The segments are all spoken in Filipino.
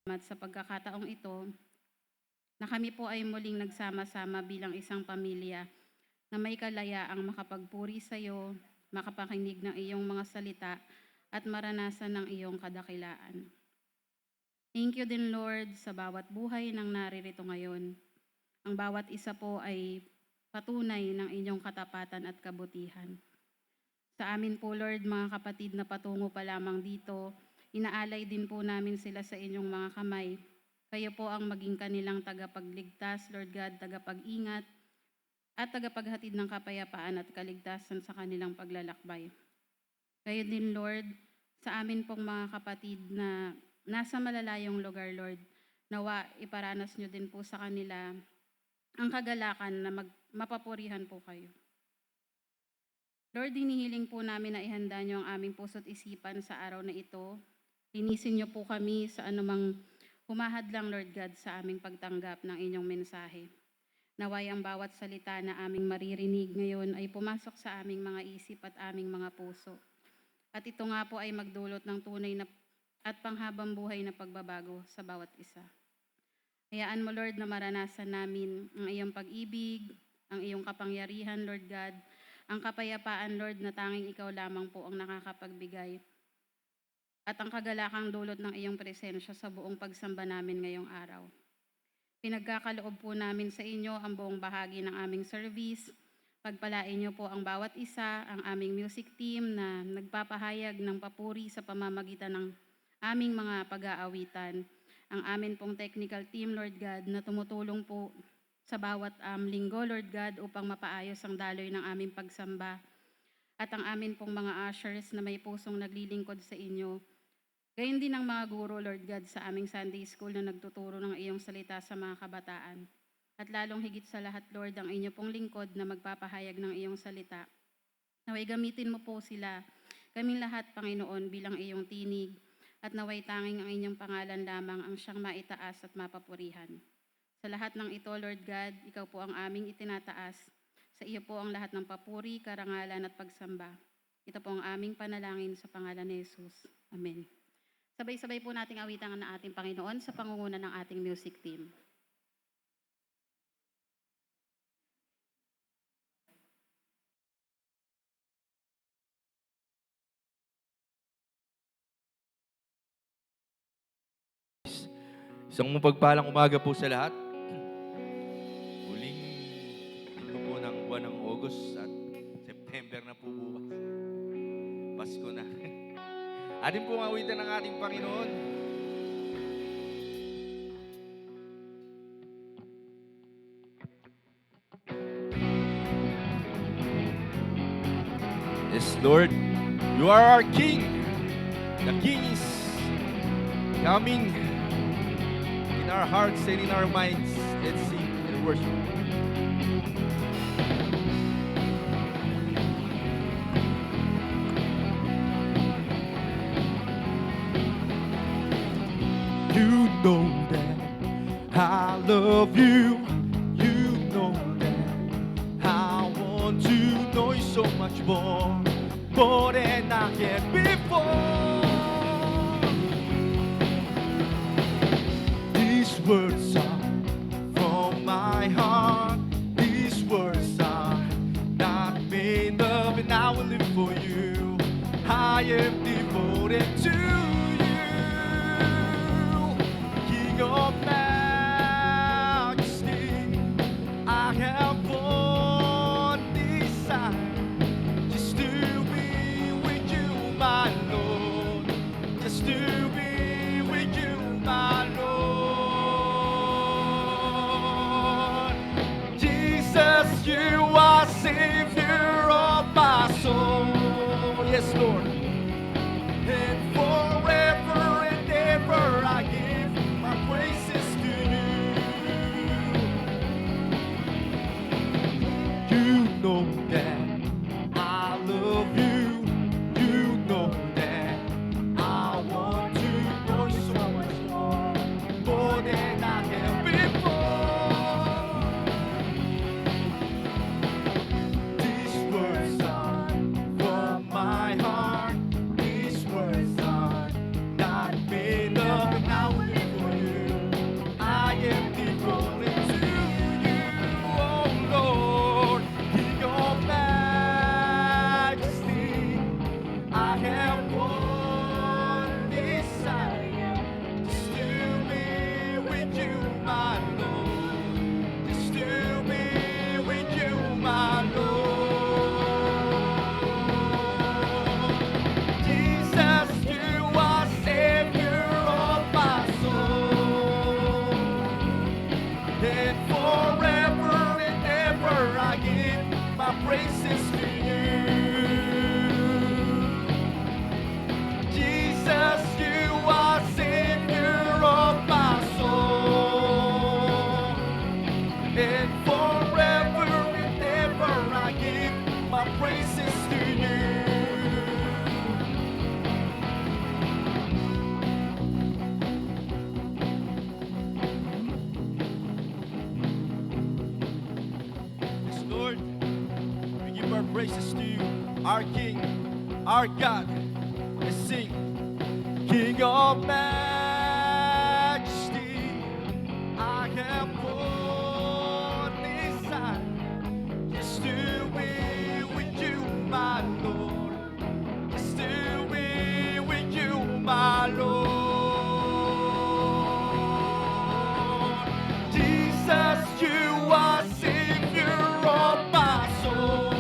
At sa pagkakataong ito na kami po ay muling nagsama-sama bilang isang pamilya na may kalayaang makapagpuri sa iyo, makapakinig ng iyong mga salita at maranasan ng iyong kadakilaan. Thank you din, Lord, sa bawat buhay ng naririto ngayon. Ang bawat isa po ay patunay ng inyong katapatan at kabutihan. Sa amin po, Lord, mga kapatid na patungo pa lamang dito, inaalay din po namin sila sa inyong mga kamay. Kayo po ang maging kanilang tagapagligtas, Lord God, tagapag-ingat, at tagapaghatid ng kapayapaan at kaligtasan sa kanilang paglalakbay. Kayo din, Lord, sa amin pong mga kapatid na nasa malalayong lugar, Lord, nawa iparanas nyo din po sa kanila ang kagalakan na mapapurihan po kayo. Lord, hinihiling po namin na ihanda nyo ang aming puso't isipan sa araw na ito. Linisin nyo po kami sa anumang humahadlang, Lord God, sa aming pagtanggap ng inyong mensahe. Naway ang bawat salita na aming maririnig ngayon ay pumasok sa aming mga isip at aming mga puso. At ito nga po ay magdulot ng tunay na at panghabang buhay na pagbabago sa bawat isa. Hayaan mo, Lord, na maranasan namin ang iyong pag-ibig, ang iyong kapangyarihan, Lord God, ang kapayapaan, Lord, na tanging ikaw lamang po ang nakakapagbigay, at ang kagalakang dulot ng iyong presensya sa buong pagsamba namin ngayong araw. Pinagkakaloob po namin sa inyo ang buong bahagi ng aming service. Pagpalain niyo po ang bawat isa, ang aming music team na nagpapahayag ng papuri sa pamamagitan ng aming mga pag-aawitan, ang amin pong technical team, Lord God, na tumutulong po sa bawat linggo, Lord God, upang mapaayos ang daloy ng aming pagsamba, at ang amin pong mga ushers na may pusong naglilingkod sa inyo. Gayon din ang mga guro, Lord God, sa aming Sunday School na nagtuturo ng iyong salita sa mga kabataan. At lalong higit sa lahat, Lord, ang inyo pong lingkod na magpapahayag ng iyong salita. Naway gamitin mo po sila, kaming lahat, Panginoon, bilang iyong tinig, at naway tanging ang inyong pangalan lamang ang siyang maitaas at mapapurihan. Sa lahat ng ito, Lord God, ikaw po ang aming itinataas. Sa iyo po ang lahat ng papuri, karangalan at pagsamba. Ito po ang aming panalangin sa pangalan ni Jesus. Amen. Sabay-sabay po nating awitan ng ating Panginoon sa pangunguna ng ating music team. Isang mapagpalang umaga po sa lahat. Huling linggo po ng buwan ng August at September na po bukas. Pasko na. Atin pong awitin ng ating Panginoon. Yes, Lord, you are our King. The King is coming in our hearts and in our minds. Let's sing and worship. You know that I love you. You know that I want to know you so much more than I can before. These words are from my heart. These words are not made up, and I will live for you. I am devoted to you, King of Majesty. I have one desire, just to be with you, my Lord. Just to be with you, my Lord. Jesus, you are Savior of my soul. Yes, Lord. And forever and ever I give my praises to you. You know that I love you. You know that I want to know you so much more than I have before. These words are from my heart. These words are not made up, and I will live for you. I am devoted to you, oh Lord, King of Majesty. I have one desire, just to be with you, my Lord. Just to be with you, my Lord. Jesus, you are Savior of my soul. And forever and ever I give my praises to you. Jesus, you are Savior of my soul. And forever and ever I give my praises to you. Yes, Lord, we give our praises to you, our King, our God. Let's sing. King of Majesty, I have one desire, just to be with you, my Lord. Just to be with you, my Lord. Jesus, you are Savior of my soul.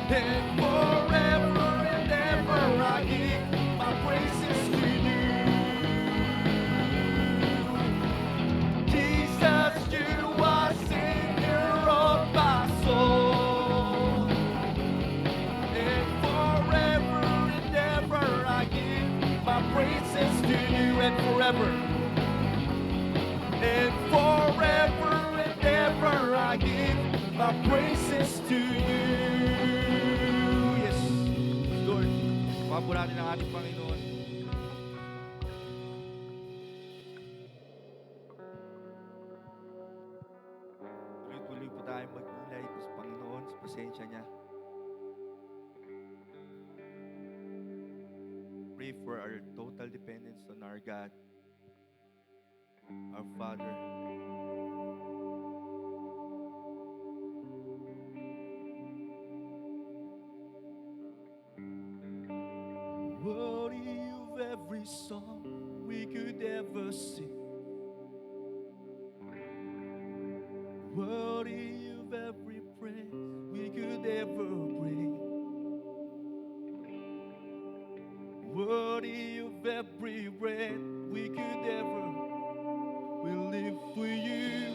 And forever and ever I give my praises to you. Jesus, you are Savior of my soul. And forever and ever I give my praises to you. And forever and ever I give my praises to you. Yes, Lord. Pagpapalagay natin ang ating Panginoon. Tuloy-tuloy po tayo magnilay sa Panginoon sa presensya niya. Pray for our total dependence on our God, our Father. Worthy of every song we could ever sing, worthy of every praise we could ever bring. worthy of every breath we could ever. We live for you,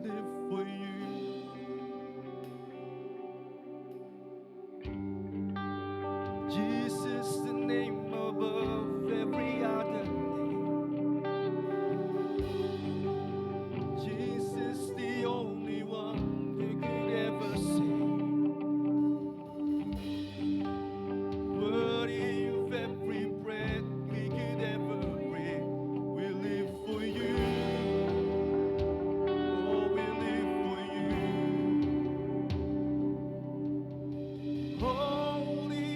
live for you. Jesus, the name above every other name. Jesus, the only one who could ever save. Worthy of every breath we could ever breathe. We live for you. Oh, we live for you. Holy,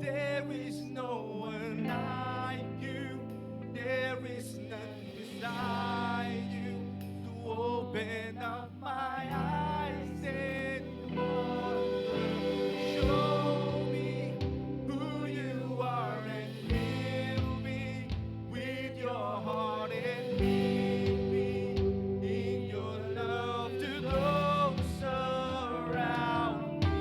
there is no one like you. There is none beside you to open up my eyes and wonder. Show me who you are and fill me with your heart and lead me in your love to those around me.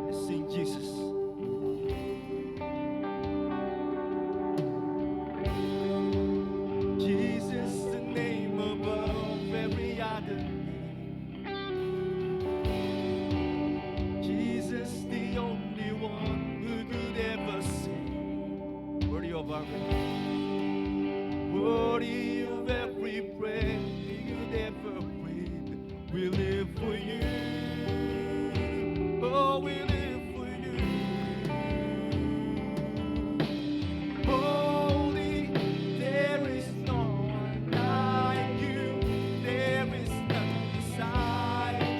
Let's sing Jesus. Jesus, the name above every other name. Jesus, the only one who could ever save. Worthy of our praise. Worthy of every breath we could ever breathe. We live for you. Oh, we live for you. Holy, there is no one like you. There is none beside you.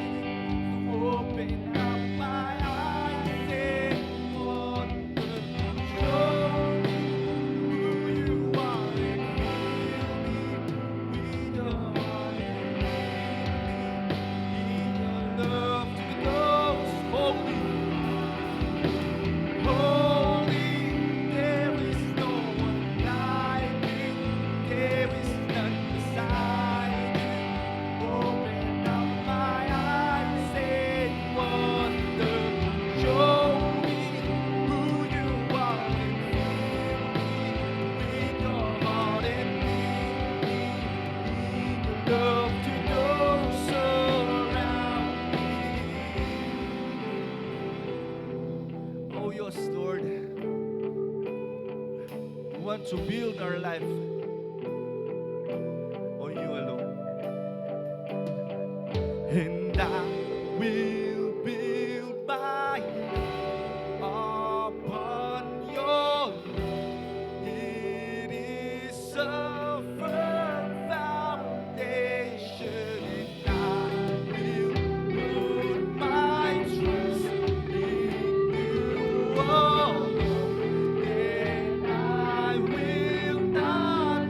So open up my eyes and wonder. Show me who you are and fill me with your heart and lead me in your love to those holy. Holy, there is no one like you. There is none beside you. Open up my eyes and wonder. Show me who you are and fill me with your heart and lead me in your love to those around me. Oh, yes, Lord. We want to build our life on you alone. And I will build my life upon your love. It is a firm foundation, and I will put my trust in you alone. And I will not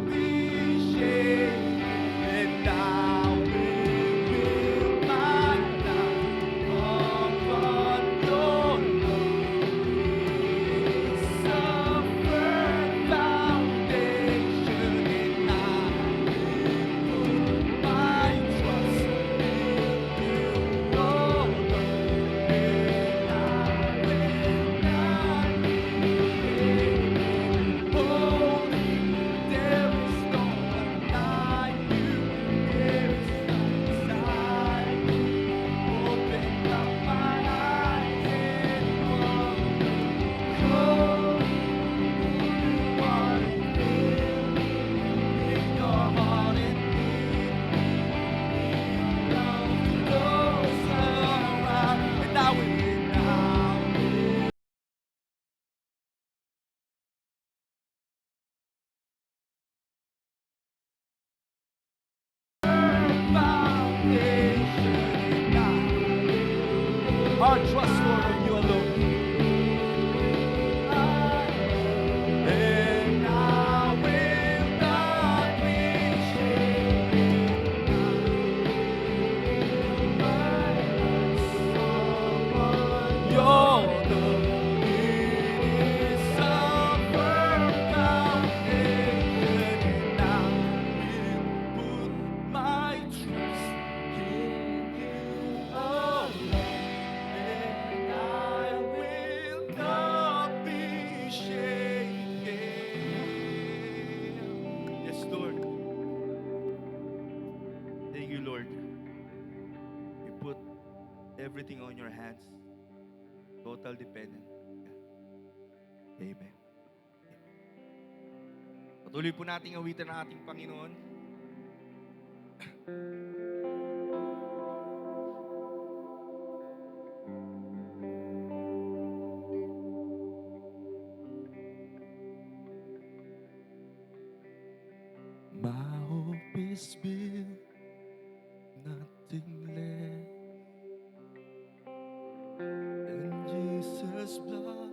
everything on your hands. Total dependent. Amen. Patuloy po nating awitan ang ating Panginoon. My hope is built, nothing less than Jesus' blood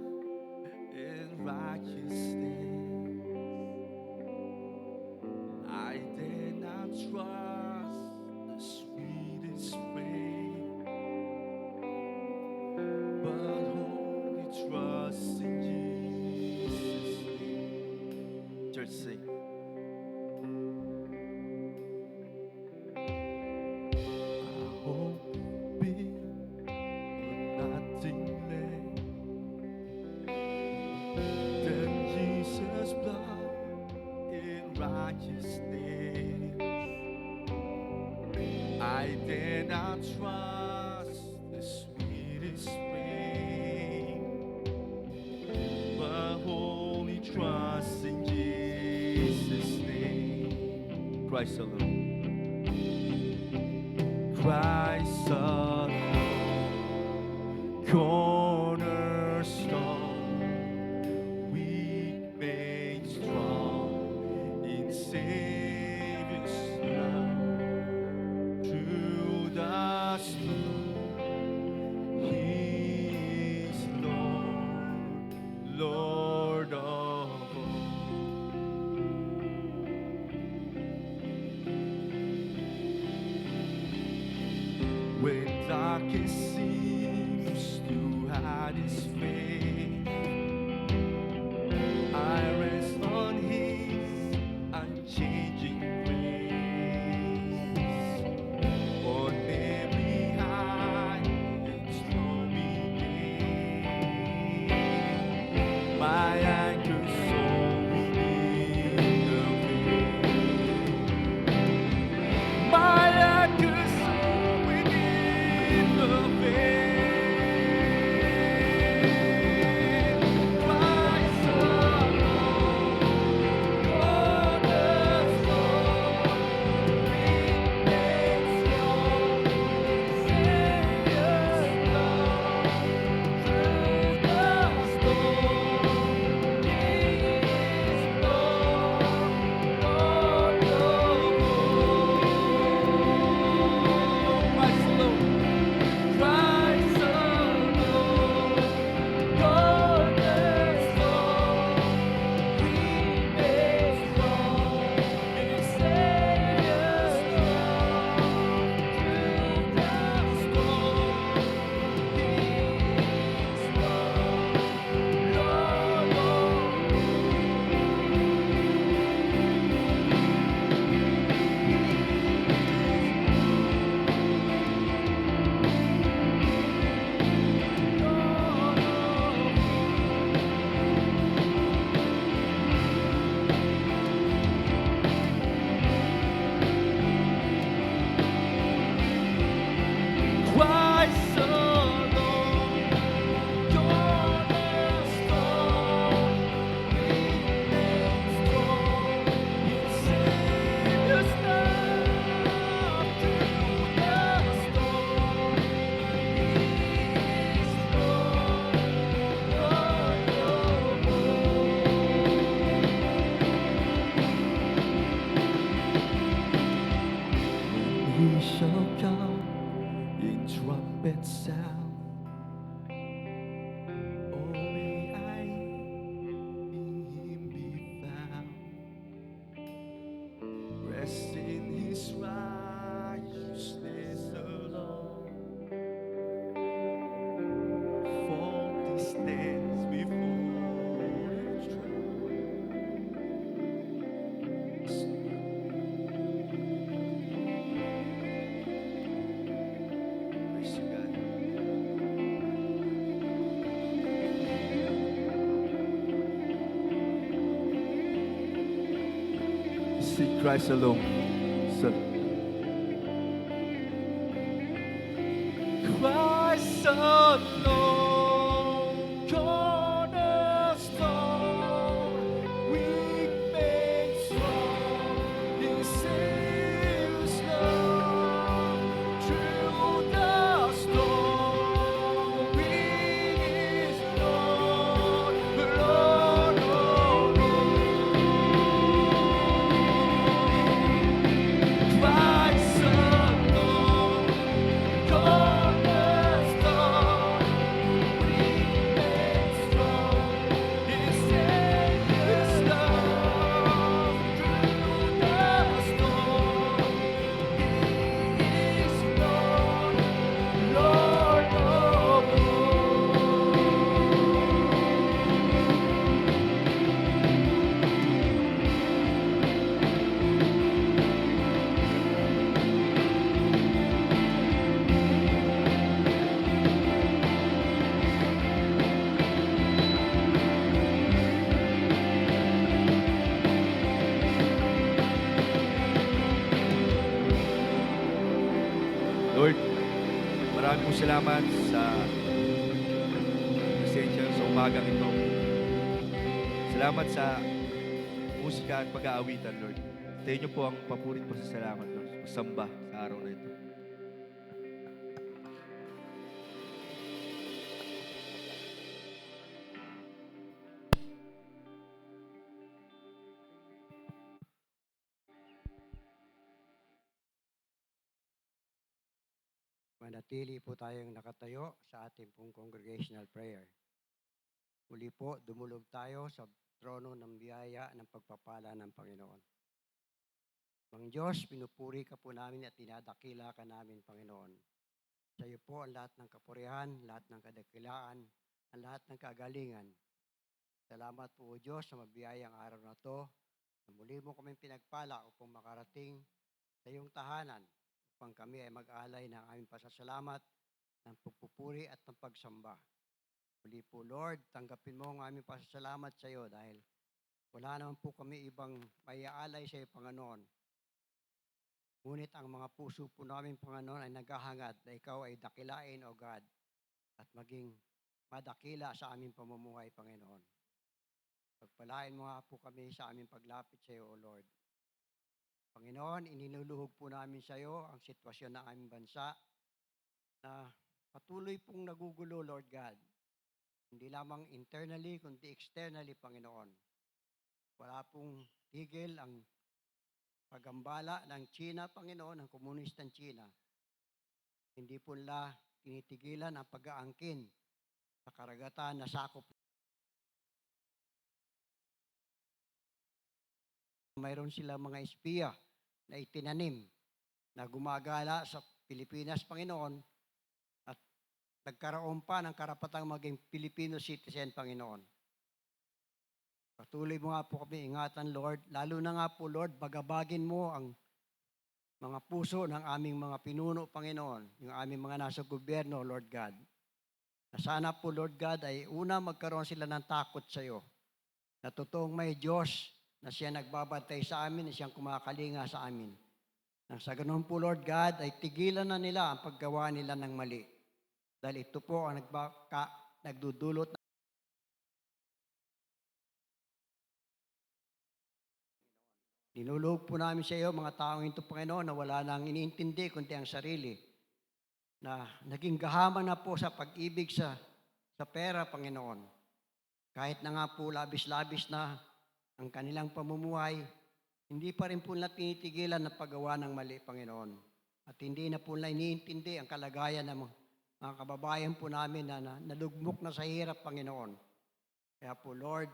and righteousness. I dare not trust the sweetest frame, but wholly trust in Jesus' name. Church, sing. Hope be nothing less than Jesus' blood in righteousness. I dare not trust the sweetest frame, but wholly trust in Jesus' name. Christ alone. Christ alone, cornerstone, weak made strong in Savior's love. Through the storm, He is Lord, Lord of all. When darkness seems to hide His face, I rest on His unchanging grace. On every high and stormy day, my anchor soul within the veil. My anchor soul within the veil. Christ alone, cornerstone, weak made strong in Savior's love. Through the storm, He is Lord, Lord of all. Christ alone, Christ alone, cornerstone, weak made strong in Savior's love. Through the storm, He is Lord, Lord of all. Christ alone, cornerstone, weak made strong in Savior's love. Through the storm, He is Lord, Lord of all. He shall come in trumpet sound. Oh, may I in Him be found, rest in His righteousness alone. Faulty stands before His throne. Praise you, God. Seek Christ alone. Christ maraming salamat sa presensya sa umagang ito. Salamat sa musika at pag-aawitan, Lord. Sa inyo po ang papurit po sa salamat, Lord. Samba sa araw na ito. Manatili po tayong nakatayo sa ating pong congregational prayer. Muli po, dumulog tayo sa trono ng biyaya ng pagpapala ng Panginoon. Mang Diyos, pinupuri ka po namin at tinadakila ka namin, Panginoon. Sa iyo po ang lahat ng kapurihan, lahat ng kadakilaan, ang lahat ng kagalingan. Salamat po, O Diyos, sa mabiyayang araw na to, na muli mo kaming pinagpala upang makarating sa iyong tahanan, upang kami ay mag-alay ng aming pasasalamat, ng pagpupuri at ng pagsamba. Muli po, Lord, tanggapin mo ang aming pasasalamat sa iyo dahil wala naman po kami ibang maiaalay sa iyo, Panginoon. Ngunit ang mga puso po namin, Panginoon, ay naghahangad na ikaw ay dakilain, O God, at maging madakila sa aming pamumuhay, Panginoon. Pagpalain mo nga po kami sa aming paglapit sa iyo, O Lord. Panginoon, ininuluhog po namin sa iyo ang sitwasyon ng aming bansa na patuloy pong nagugulo, Lord God. Hindi lamang internally, kundi externally, Panginoon. Wala pong tigil ang pagambala ng China, Panginoon, ng komunistang China. Hindi po nila tinitigilan ang pag-aangkin sa karagatan na sakop. Mayroon silang mga espiya na itinanim na gumagala sa Pilipinas, Panginoon, at nagkaroon pa ng karapatang maging Filipino citizen, Panginoon. Patuloy mo nga po kami ingatan, Lord. Lalo na nga po, Lord, bagabagin mo ang mga puso ng aming mga pinuno, Panginoon, yung aming mga nasa gobyerno, Lord God. Na sana po, Lord God, ay una magkaroon sila ng takot sa iyo. Na totoong may Diyos na siya nagbabantay sa amin, na siyang kumakalinga sa amin. Nang sa ganun po, Lord God, ay tigilan na nila ang paggawa nila ng mali. Dahil ito po ang nagdudulot. Ninulog po namin sa iyo, mga taong ito, Panginoon, na wala nang iniintindi kundi ang sarili. Na naging gahaman na po sa pag-ibig sa pera, Panginoon. Kahit na nga po labis-labis na ang kanilang pamumuhay, hindi pa rin po nila tinitigilan na paggawa ng mali, Panginoon. At hindi na po nila iniintindi ang kalagayan ng mga kababayan po namin na nalugmok na sa hirap, Panginoon. Kaya po, Lord,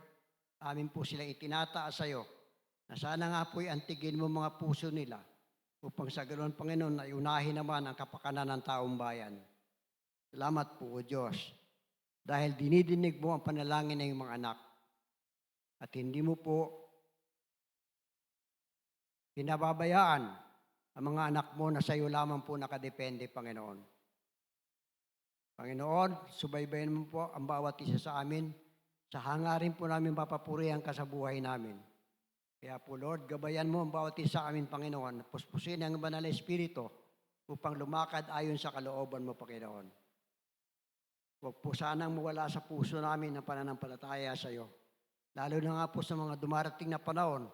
amin po silang itinataas sa iyo, na sana nga po'y antigin mo mga puso nila upang sa ganoon, Panginoon, ay unahin naman ang kapakanan ng taong bayan. Salamat po, O Diyos, dahil dinidinig mo ang panalangin ng iyong mga anak at hindi mo po pinababayaan ang mga anak mo na sa iyo lamang po nakadepende, Panginoon. Panginoon, subaybayan mo po ang bawat isa sa amin sa hangarin po namin mapapurihan ka sa buhay namin. Kaya po, Lord, gabayan mo ang bawat isa sa amin, Panginoon. Puspusin ang banal na Espiritu upang lumakad ayon sa kalooban mo, Panginoon. Huwag po sanang mawala sa puso namin ang pananampalataya sa iyo. Lalo na nga po sa mga dumarating na panahon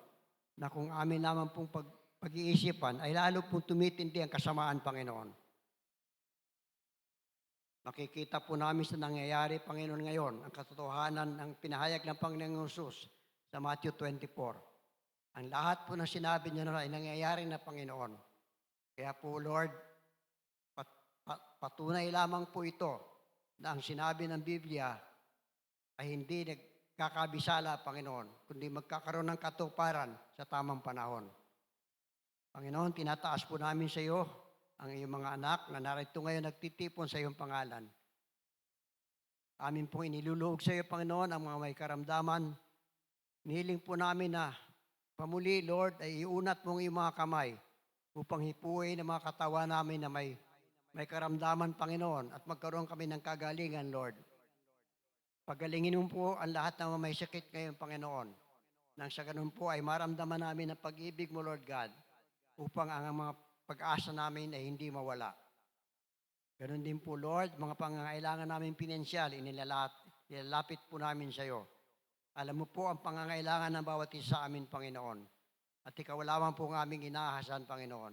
na kung amin naman pong pag-iisipan ay lalo pong tumitindi ang kasamaan, Panginoon. Makikita po namin sa nangyayari, Panginoon, ngayon ang katotohanan ng pinahayag ng Panginoong Hesus sa Matthew 24. Ang lahat po ng sinabi niyo na ay nangyayari na, Panginoon. Kaya po, Lord, patunay lamang po ito na ang sinabi ng Biblia ay hindi nagkakabisala, Panginoon, kundi magkakaroon ng katuparan sa tamang panahon. Panginoon, tinataas po namin sa iyo ang iyong mga anak na narito ngayon nagtitipon sa iyong pangalan. Amin pong iniluluhog sa iyo, Panginoon, ang mga may karamdaman. Nihiling po namin na pamuli, Lord, ay iunat mong iyong mga kamay upang hipuin ang mga katawan namin na may karamdaman, Panginoon, at magkaroon kami ng kagalingan, Lord. Pagalingin mo po ang lahat ng may sakit ngayon, Panginoon. Nang sa ganun po ay maramdaman namin ang pag-ibig mo, Lord God, upang ang mga pag-asa namin ay hindi mawala. Ganon din po, Lord, mga pangangailangan namin pinansyal, inilalapit po namin sa iyo. Alam mo po ang pangangailangan ng bawat isa sa amin, Panginoon. At ikaw lamang po ang aming inaasahan, Panginoon.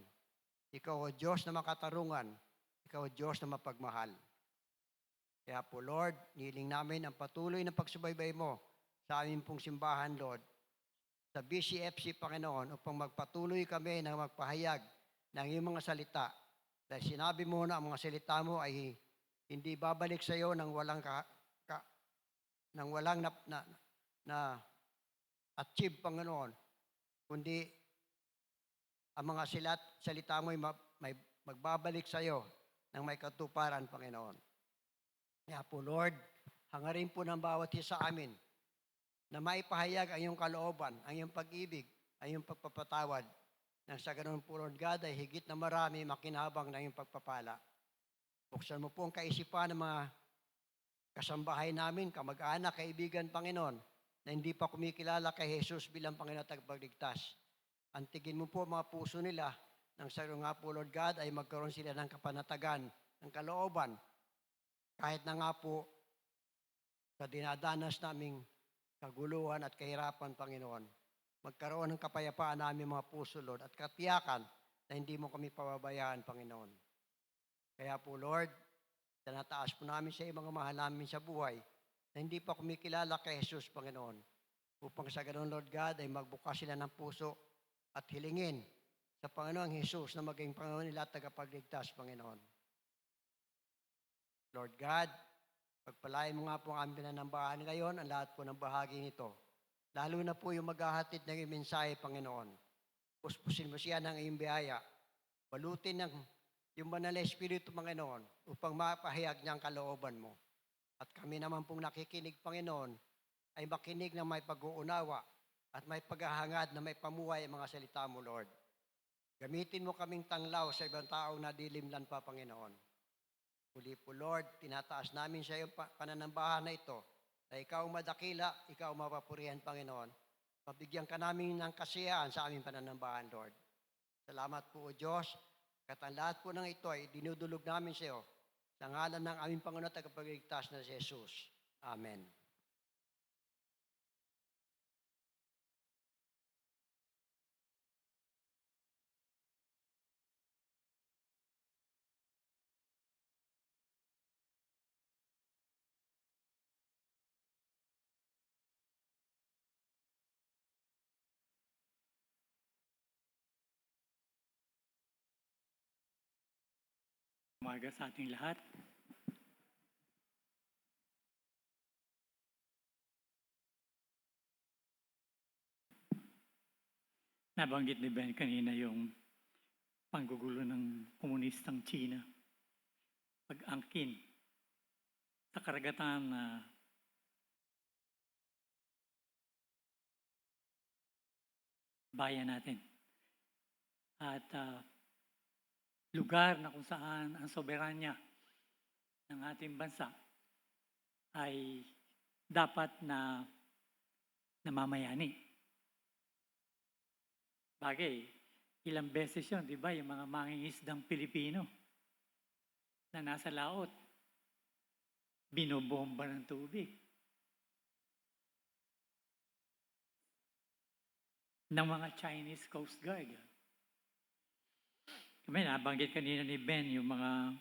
Ikaw o Diyos na makatarungan. Ikaw o Diyos na mapagmahal. Kaya po, Lord, nihiling namin ang patuloy na pagsubaybay mo sa aming pong simbahan, Lord, sa BCFC, Panginoon, upang magpatuloy kami na magpahayag ng iyong mga salita. Dahil sinabi mo na ang mga salita mo ay hindi babalik sa iyo nang walang na achieve, Panginoon, kundi ang mga salita mo ay may magbabalik sa iyo ng may katuparan, Panginoon. Kaya po, Lord, hangarin po ng bawat isa sa amin na maipahayag ang iyong kalooban, ang iyong pag-ibig, ang iyong pagpapatawad, nang sa ganun po, Lord God, ay higit na marami makinabang ng iyong pagpapala. Buksan mo po ang kaisipan ng mga kasambahay namin, kamag-anak, kaibigan, Panginoon, na hindi pa kumikilala kay Jesus bilang Panginoon at Tagapagligtas. Antigin mo po mga puso nila nang sa nga po, Lord God, ay magkaroon sila ng kapanatagan, ng kalooban, kahit na nga po sa dinadanas naming kaguluhan at kahirapan, Panginoon. Magkaroon ng kapayapaan namin mga puso, Lord, at katiyakan na hindi mo kami pababayaan, Panginoon. Kaya po, Lord, tinataas po namin sa mga mahal namin sa buhay na hindi pa kumikilala kay Jesus, Panginoon. Upang sa ganoon, Lord God, ay magbukas sila ng puso at hilingin sa Panginoong Jesus na maging Panginoon nila at tagapagligtas, Panginoon. Lord God, pagpalain mo nga po ang aming pinanambahan ngayon, ang lahat po ng bahagi nito. Lalo na po yung maghahatid ng iyong mensahe, Panginoon. Puspusin mo siya ng iyong biyaya. Balutin ng yung banal na Espiritu, Panginoon, upang mapahayag niya ang kalooban mo. At kami naman pong nakikinig, Panginoon, ay makinig na may pag-uunawa at may paghahangad na may pamuhay ang mga salita mo, Lord. Gamitin mo kaming tanglaw sa ibang taong nadilimlan pa, Panginoon. Muli po, Lord, tinataas namin sa iyong pananambahan na ito, na ikaw madakila, ikaw mapapurihan, Panginoon. Mabigyan ka namin ng kasiyahan sa aming pananambahan, Lord. Salamat po, O Diyos. At ang lahat po ng ito ay dinudulog namin sa iyo sa ngalan ng aming Panginoon at Tagapagligtas na si Jesus. Amen. Umaga sa ating lahat. Nabanggit ni Ben kanina yung panggugulo ng komunistang China. Pag-angkin sa karagatan na bayan natin. At lugar na kung saan ang soberanya ng ating bansa ay dapat na namamayani. Bagay, ilang beses yun, di ba, yung mga mangingisdang Pilipino na nasa laot, binobomba ng tubig. Ng mga Chinese Coast Guard. Kami, nabanggit kanina ni Ben yung mga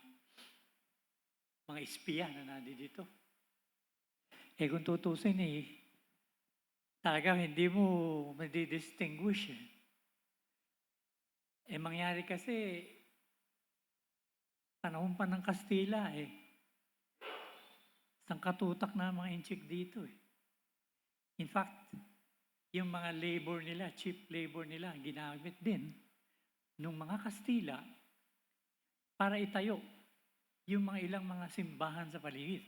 espiya na nandito. Kung tutusin talaga hindi mo madidistinguish. Mangyari kasi, panahon pa ng Kastila isang katutak na mga inchik dito In fact, yung mga labor nila, cheap labor nila, ginamit din nung mga Kastila para itayo yung mga ilang mga simbahan sa paligid.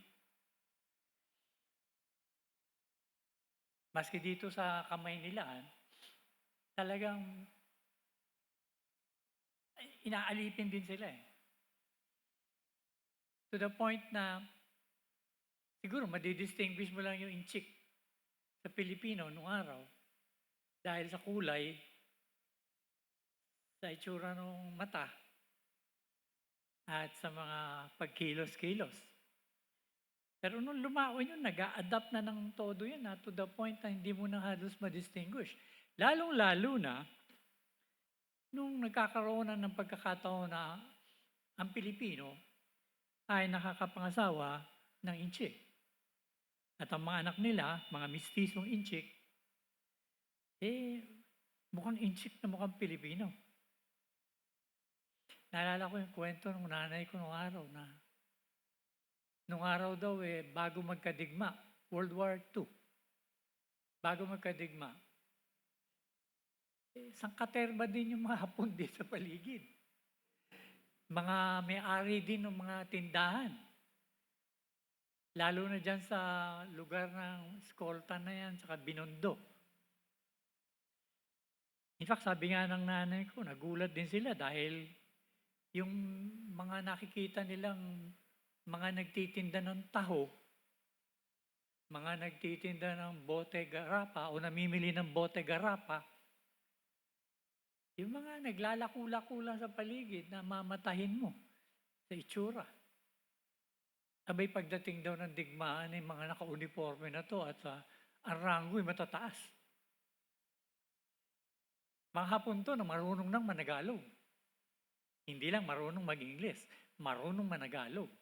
Maski dito sa kamay nila, talagang inaalipin din sila To the point na siguro madidistinguish mo lang yung inchik sa Pilipino nung araw dahil sa kulay, sa itsura ng mata, at sa mga pagkilos-kilos. Pero nung lumaon yun, nag-a-adapt na ng todo yun to the point na hindi mo na halos ma-distinguish. Lalong-lalo na nung nagkakaroon na ng pagkakataon na ang Pilipino ay nakakapangasawa ng inchik. At ang mga anak nila, mga mistisong inchik, mukhang inchik na mukhang Pilipino. Naalala ko yung kwento ng nanay ko nung araw na nung araw daw bago magkadigma, World War II, bago magkadigma, sangkaterba din yung mga Hapon din sa paligid. Mga may-ari din ng mga tindahan. Lalo na dyan sa lugar ng Skolta na yan, saka Binondo. In fact, sabi nga ng nanay ko, nagulat din sila dahil yung mga nakikita nilang mga nagtitinda ng taho, mga nagtitinda ng bote garapa o namimili ng bote garapa, yung mga naglalako-lako lang sa paligid na mamatahin mo sa itsura. Abay pagdating daw ng digmaan ng mga naka-uniforme na to at ang ranggo'y matataas. Mga Hapon to na marunong nang managalog. Hindi lang marunong mag-Ingles, marunong managalog.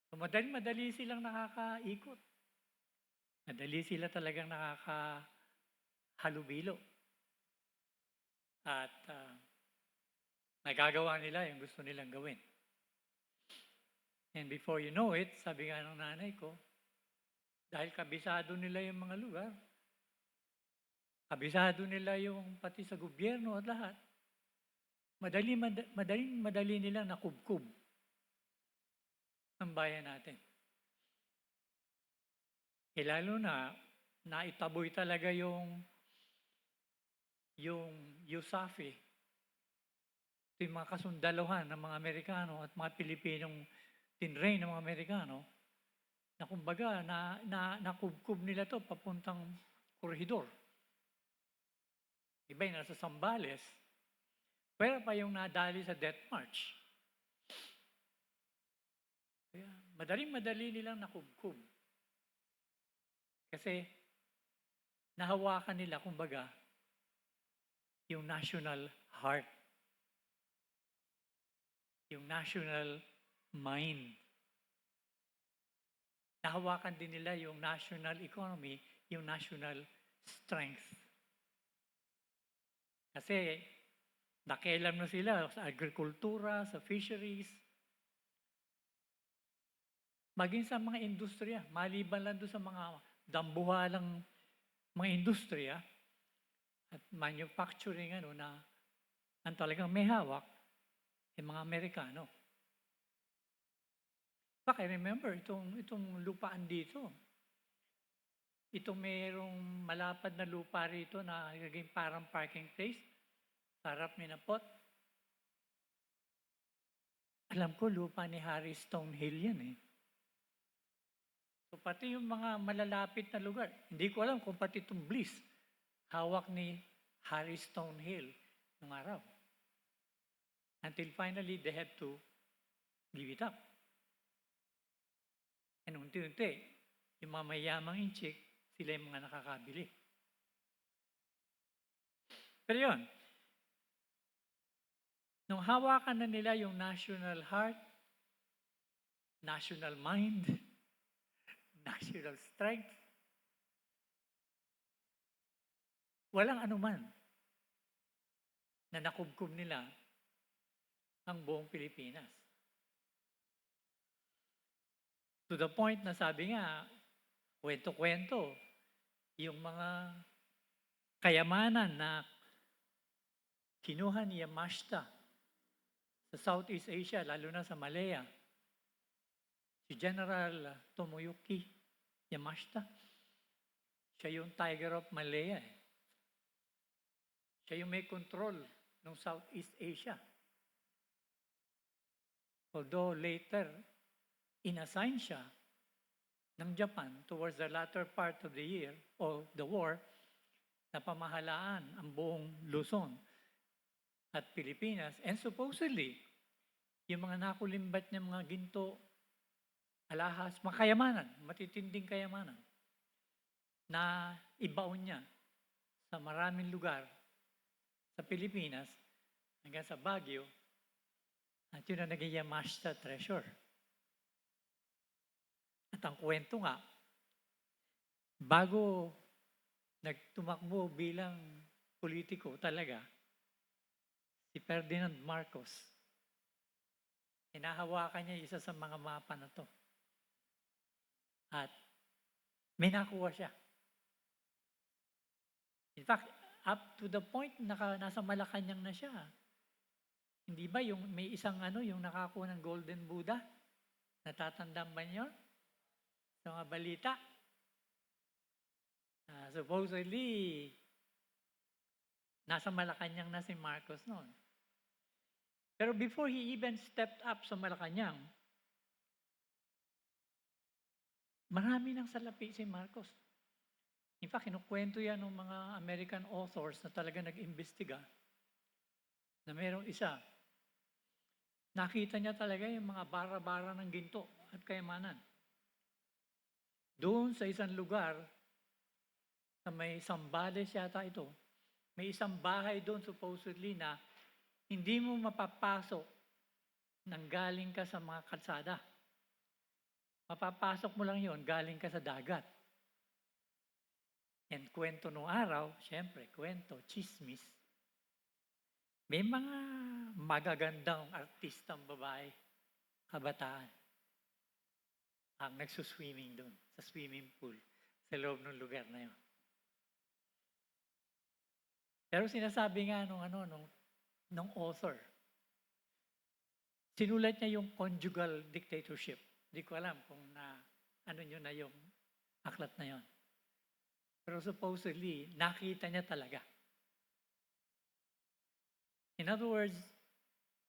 So madali silang nakakaikot. Madali sila talagang nakakahalubilo. At nagagawa nila yung gusto nilang gawin. And before you know it, sabi nga ng nanay ko, dahil kabisado nila yung mga lugar, kabisado nila yung pati sa gobyerno at lahat, madali nilang nakubkub ang bayan natin. Lalo na, naitaboy talaga yung USAFE, ito yung mga kasundaluhan ng mga Amerikano at mga Pilipinong tinrain ng mga Amerikano, na kumbaga, nakubkub nila to papuntang korhidor. Iba'y nasa Zambales, pero pa yung nadali sa Death March. Kaya, madali nilang nakubkub. Kasi, nahawakan nila, kumbaga, yung national heart. Yung national mind. Nahawakan din nila yung national economy, yung national strength. Kasi, nakialam na sila sa agrikultura, sa fisheries, maging sa mga industriya, maliban lang doon sa mga dambuhalang mga industriya at manufacturing na ang talagang may hawak yung mga Amerikano. I remember itong lupaan dito. Itong mayroong malapad na lupa rito na naging parang parking place, sarap minapot. Alam ko lupa ni Harry Stonehill yan So pati yung mga malalapit na lugar, hindi ko alam kung pati itong Bliss, hawak ni Harry Stonehill nung araw. Until finally, they had to give it up. And unti-unti, yung mga mayamang inchik, sila yung mga nakakabili. Pero yun, nung hawakan na nila yung national heart, national mind, national strength, walang anuman na nakubkub nila ang buong Pilipinas. To the point na sabi nga, kwento-kwento, yung mga kayamanan na kinuha ni Yamashita sa Southeast Asia, lalo na sa Malaya, si General Tomoyuki Yamashita, siya yung Tiger of Malaya. Siya yung may control ng Southeast Asia. Although later, inassign siya ng Japan towards the latter part of the year or the war na pamahalaan ang buong Luzon at Pilipinas. And supposedly, yung mga nakulimbat niya mga ginto, alahas, mga kayamanan, matitinding kayamanan, na ibaon niya sa maraming lugar sa Pilipinas hanggang sa Baguio, at yun ang naging Yamashita Treasure. At ang kwento nga, bago nagtumakbo bilang politiko talaga, si Ferdinand Marcos, hinahawakan niya isa sa mga mapa na to. At may nakuha siya. In fact, up to the point nasa Malacanang na siya. Hindi ba yung may isang yung nakakuha ng Golden Buddha? Natatandaan ba niyo? Sa mga balita. Supposedly, nasa Malacanang na si Marcos noon. Pero before he even stepped up sa Malacanang, marami nang salapi si Marcos. In fact, kinukwento yan ng mga American authors na talaga nag-imbestiga na mayroong isa, nakita niya talaga yung mga bara-bara ng ginto at kayamanan. Doon sa isang lugar, sa may Zambales yata ito, may isang bahay doon supposedly na hindi mo mapapasok nang galing ka sa mga kalsada. Mapapasok mo lang yon galing ka sa dagat. And kwento nung araw, syempre, kwento, chismis. May mga magagandang artistang babae, kabataan, ang nagsuswimming doon, sa swimming pool, sa loob ng lugar na yon. Pero sinasabi nga nung author, sinulat niya yung conjugal dictatorship. Hindi ko alam kung ano nyo na yung aklat na yon. Pero supposedly, nakita niya talaga. In other words,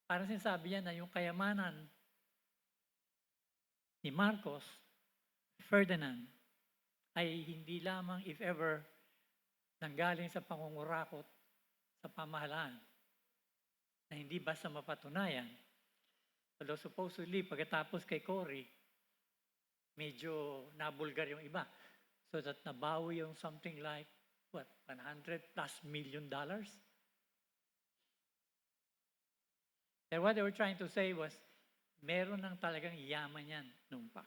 parang sinasabi niya na yung kayamanan ni Marcos, Ferdinand, ay hindi lamang if ever nanggaling sa pangungurakot sa pamahalaan na hindi basta mapatunayan. Although supposedly, pagkatapos kay Cory, medyo nabulgar yung iba. So that nabawi yung something like, $100+ million? And what they were trying to say was, meron ng talagang yaman yan nung pa.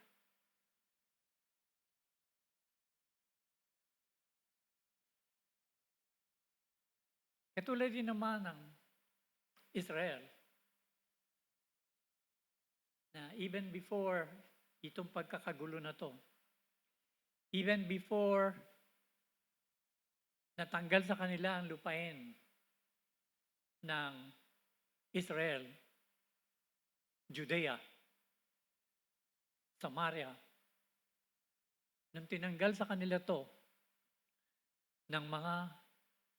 Katulad din naman ng Israel, na even before itong pagkakagulo na to, even before natanggal sa kanila ang lupain ng Israel, Judea, Samaria, nang tinanggal sa kanila to ng mga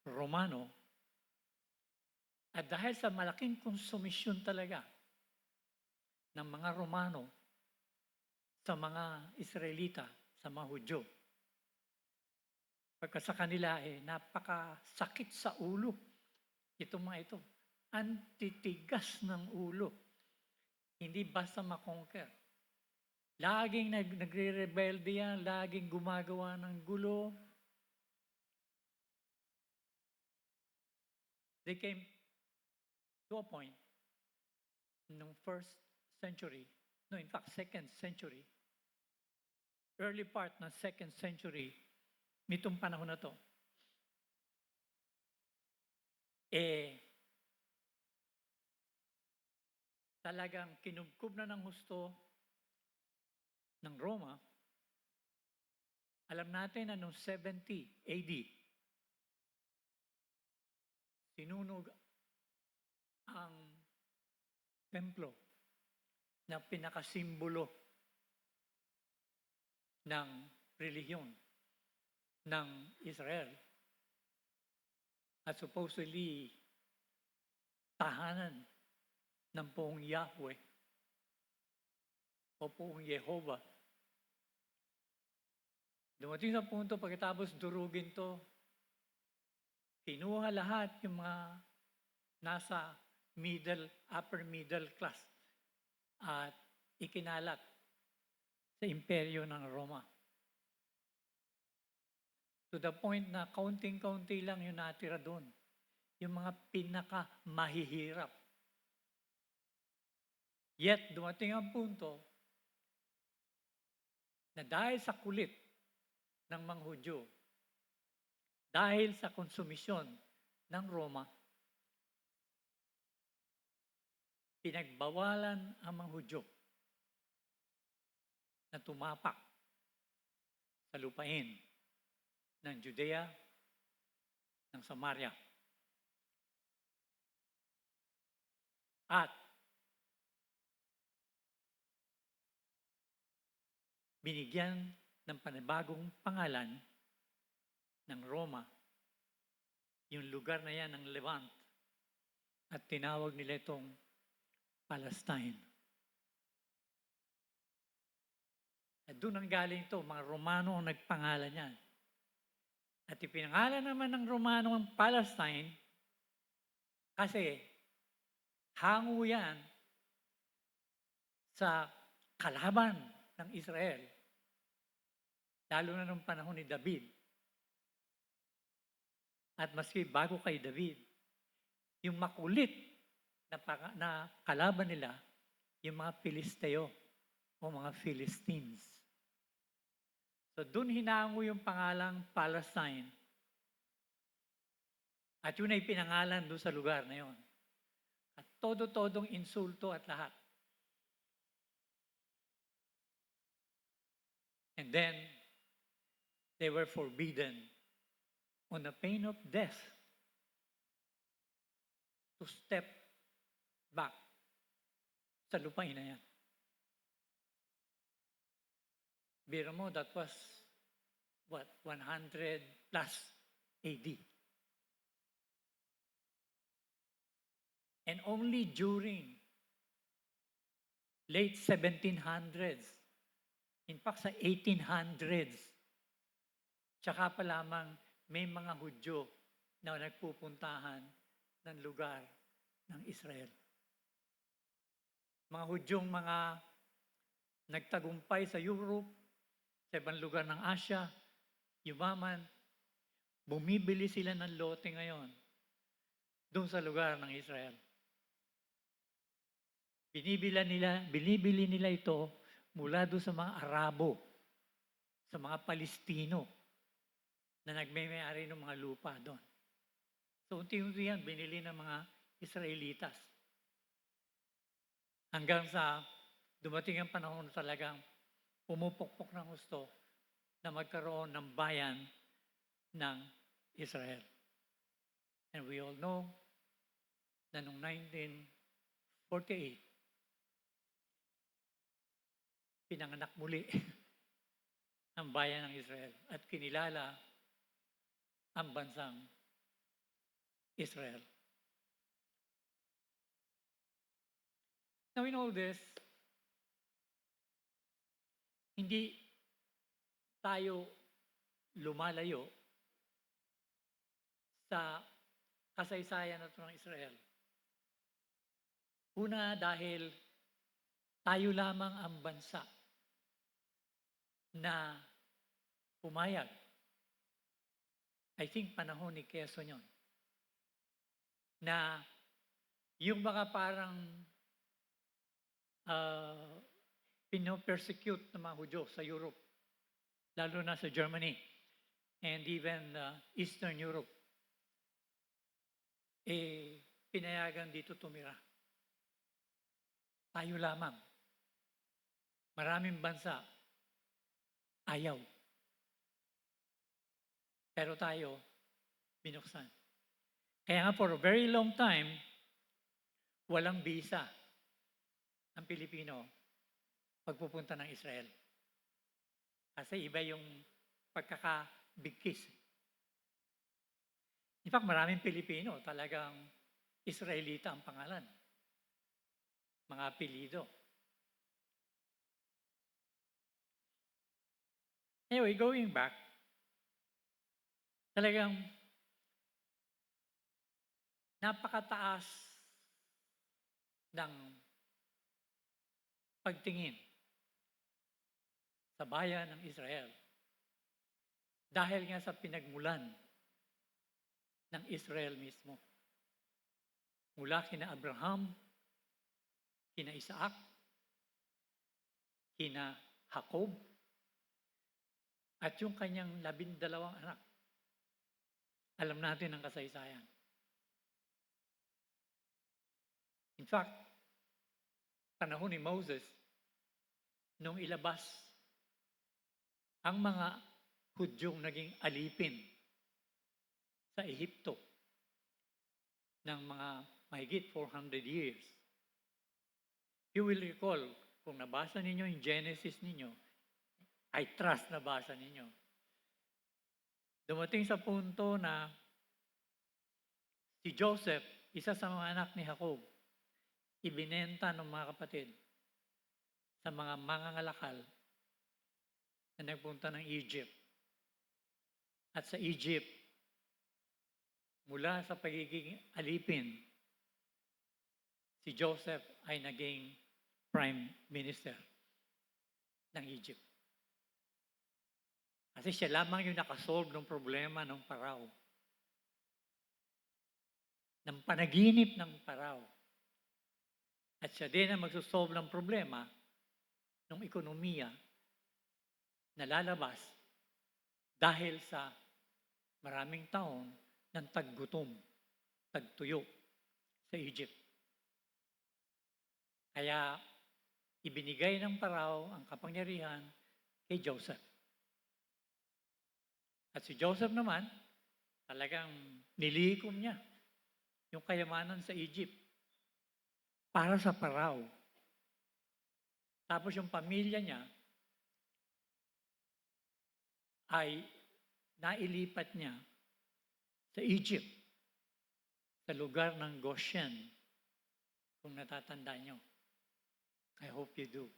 Romano, at dahil sa malaking konsumisyon talaga ng mga Romano sa mga Israelita, sa mga Hudyo, pagka sa kanila napakasakit sa ulo itong mga ito. Antitigas ng ulo. Hindi basta makonquer. Laging nagre-rebelde yan, laging gumagawa ng gulo. They came to a point nung first century, no, in fact, second century, early part ng second century, nitong panahon na to, talagang kinubkob na ng husto ng Roma. Alam natin na noong 70 AD, sinunog ang templo na pinakasimbolo ng relihiyon ng Israel. At supposedly, tahanan ng poong Yahweh o poong Jehovah. Dumating sa punto, pagkatapos durugin to, kinuha lahat yung mga nasa upper middle class at ikinalat sa imperyo ng Roma. To the point na kaunting-kaunti lang yung natira doon. Yung mga pinaka-mahihirap. Yet, dumating ang punto na dahil sa kulit ng mga Hudyo, dahil sa konsumisyon ng Roma, pinagbawalan ang mga Hudyo na tumapak sa lupain ng Judea, ng Samaria. At binigyan ng panibagong pangalan ng Roma, yung lugar na yan ng Levant, at tinawag nila itong Palestine. At doon ang galing ito, mga Romano ang nagpangalan niyan. At ipinangalan naman ng Romano ang Palestine kasi hango yan sa kalaban ng Israel, lalo na nung panahon ni David. At maski bago kay David, yung makulit na kalaban nila, yung mga Pilisteo o mga Philistines. So doon hinango yung pangalang Palestine. At yun ay pinangalan doon sa lugar na yun. At todo-todong insulto at lahat. And then, they were forbidden on the pain of death to step back sa lupain na yan. Biro mo, that was, 100 plus AD. And only during late 1700s, in fact sa 1800s, tsaka pa lamang may mga Hudyo na nagpupuntahan ng lugar ng Israel. Mga Hudyong mga nagtagumpay sa Europe, sa ibang lugar ng Asia, yumaman, bumibili sila ng lote ngayon doon sa lugar ng Israel. Binibili nila ito mula doon sa mga Arabo, sa mga Palestino na nagme-may-ari ng mga lupa doon. So unti-unti yan, binili ng mga Israelitas. Hanggang sa dumating ang panahon na talagang pumupukpok ng gusto na magkaroon ng bayan ng Israel. And we all know na noong 1948, pinanganak muli ang bayan ng Israel at kinilala ang bansang Israel. Now in all this, hindi tayo lumalayo sa kasaysayan na ito ng Israel. Una, dahil tayo lamang ang bansa na pumayag. I think panahon ni Quezon yun. Na yung mga parang pino-persecute ng mga Hudyo sa Europe, lalo na sa Germany and even Eastern Europe, pinayagan dito tumira. Tayo lamang. Maraming bansa, ayaw. Pero tayo, binuksan. Kaya nga for a very long time, walang visa ang Pilipino pagpupunta ng Israel. Kasi iba yung pagkakabigkis. In fact, maraming Pilipino talagang Israelita ang pangalan. Mga apelyido. Anyway, going back, talagang napakataas ng pagtingin sa bayan ng Israel. Dahil nga sa pinagmulan ng Israel mismo. Mula kina Abraham, kina Isaac, kina Jacob, at yung kanyang 12 anak. Alam natin ang kasaysayan. In fact, panahon ni Moses, nung ilabas ang mga Hudyong naging alipin sa Ehipto ng mga mahigit 400 years. You will recall, kung nabasa ninyo yung Genesis ninyo, I trust nabasa ninyo. Dumating sa punto na si Joseph, isa sa mga anak ni Jacob, ibinenta ng mga kapatid sa mga mangangalakal na nagpunta ng Egypt. At sa Egypt, mula sa pagiging alipin, si Joseph ay naging prime minister ng Egypt. Kasi siya lamang yung nakasolve ng problema ng Parao. Ng panaginip ng Parao. At siya din ang magsosolve ng problema ng ekonomiya na lalabas dahil sa maraming taon ng taggutom, tagtuyo sa Egypt. Kaya ibinigay ng Parao ang kapangyarihan kay Joseph. At si Joseph naman, talagang nilikom niya yung kayamanan sa Egypt para sa Parao. Tapos yung pamilya niya ay nailipat niya sa Egypt, sa lugar ng Goshen, kung natatanda nyo. I hope you do.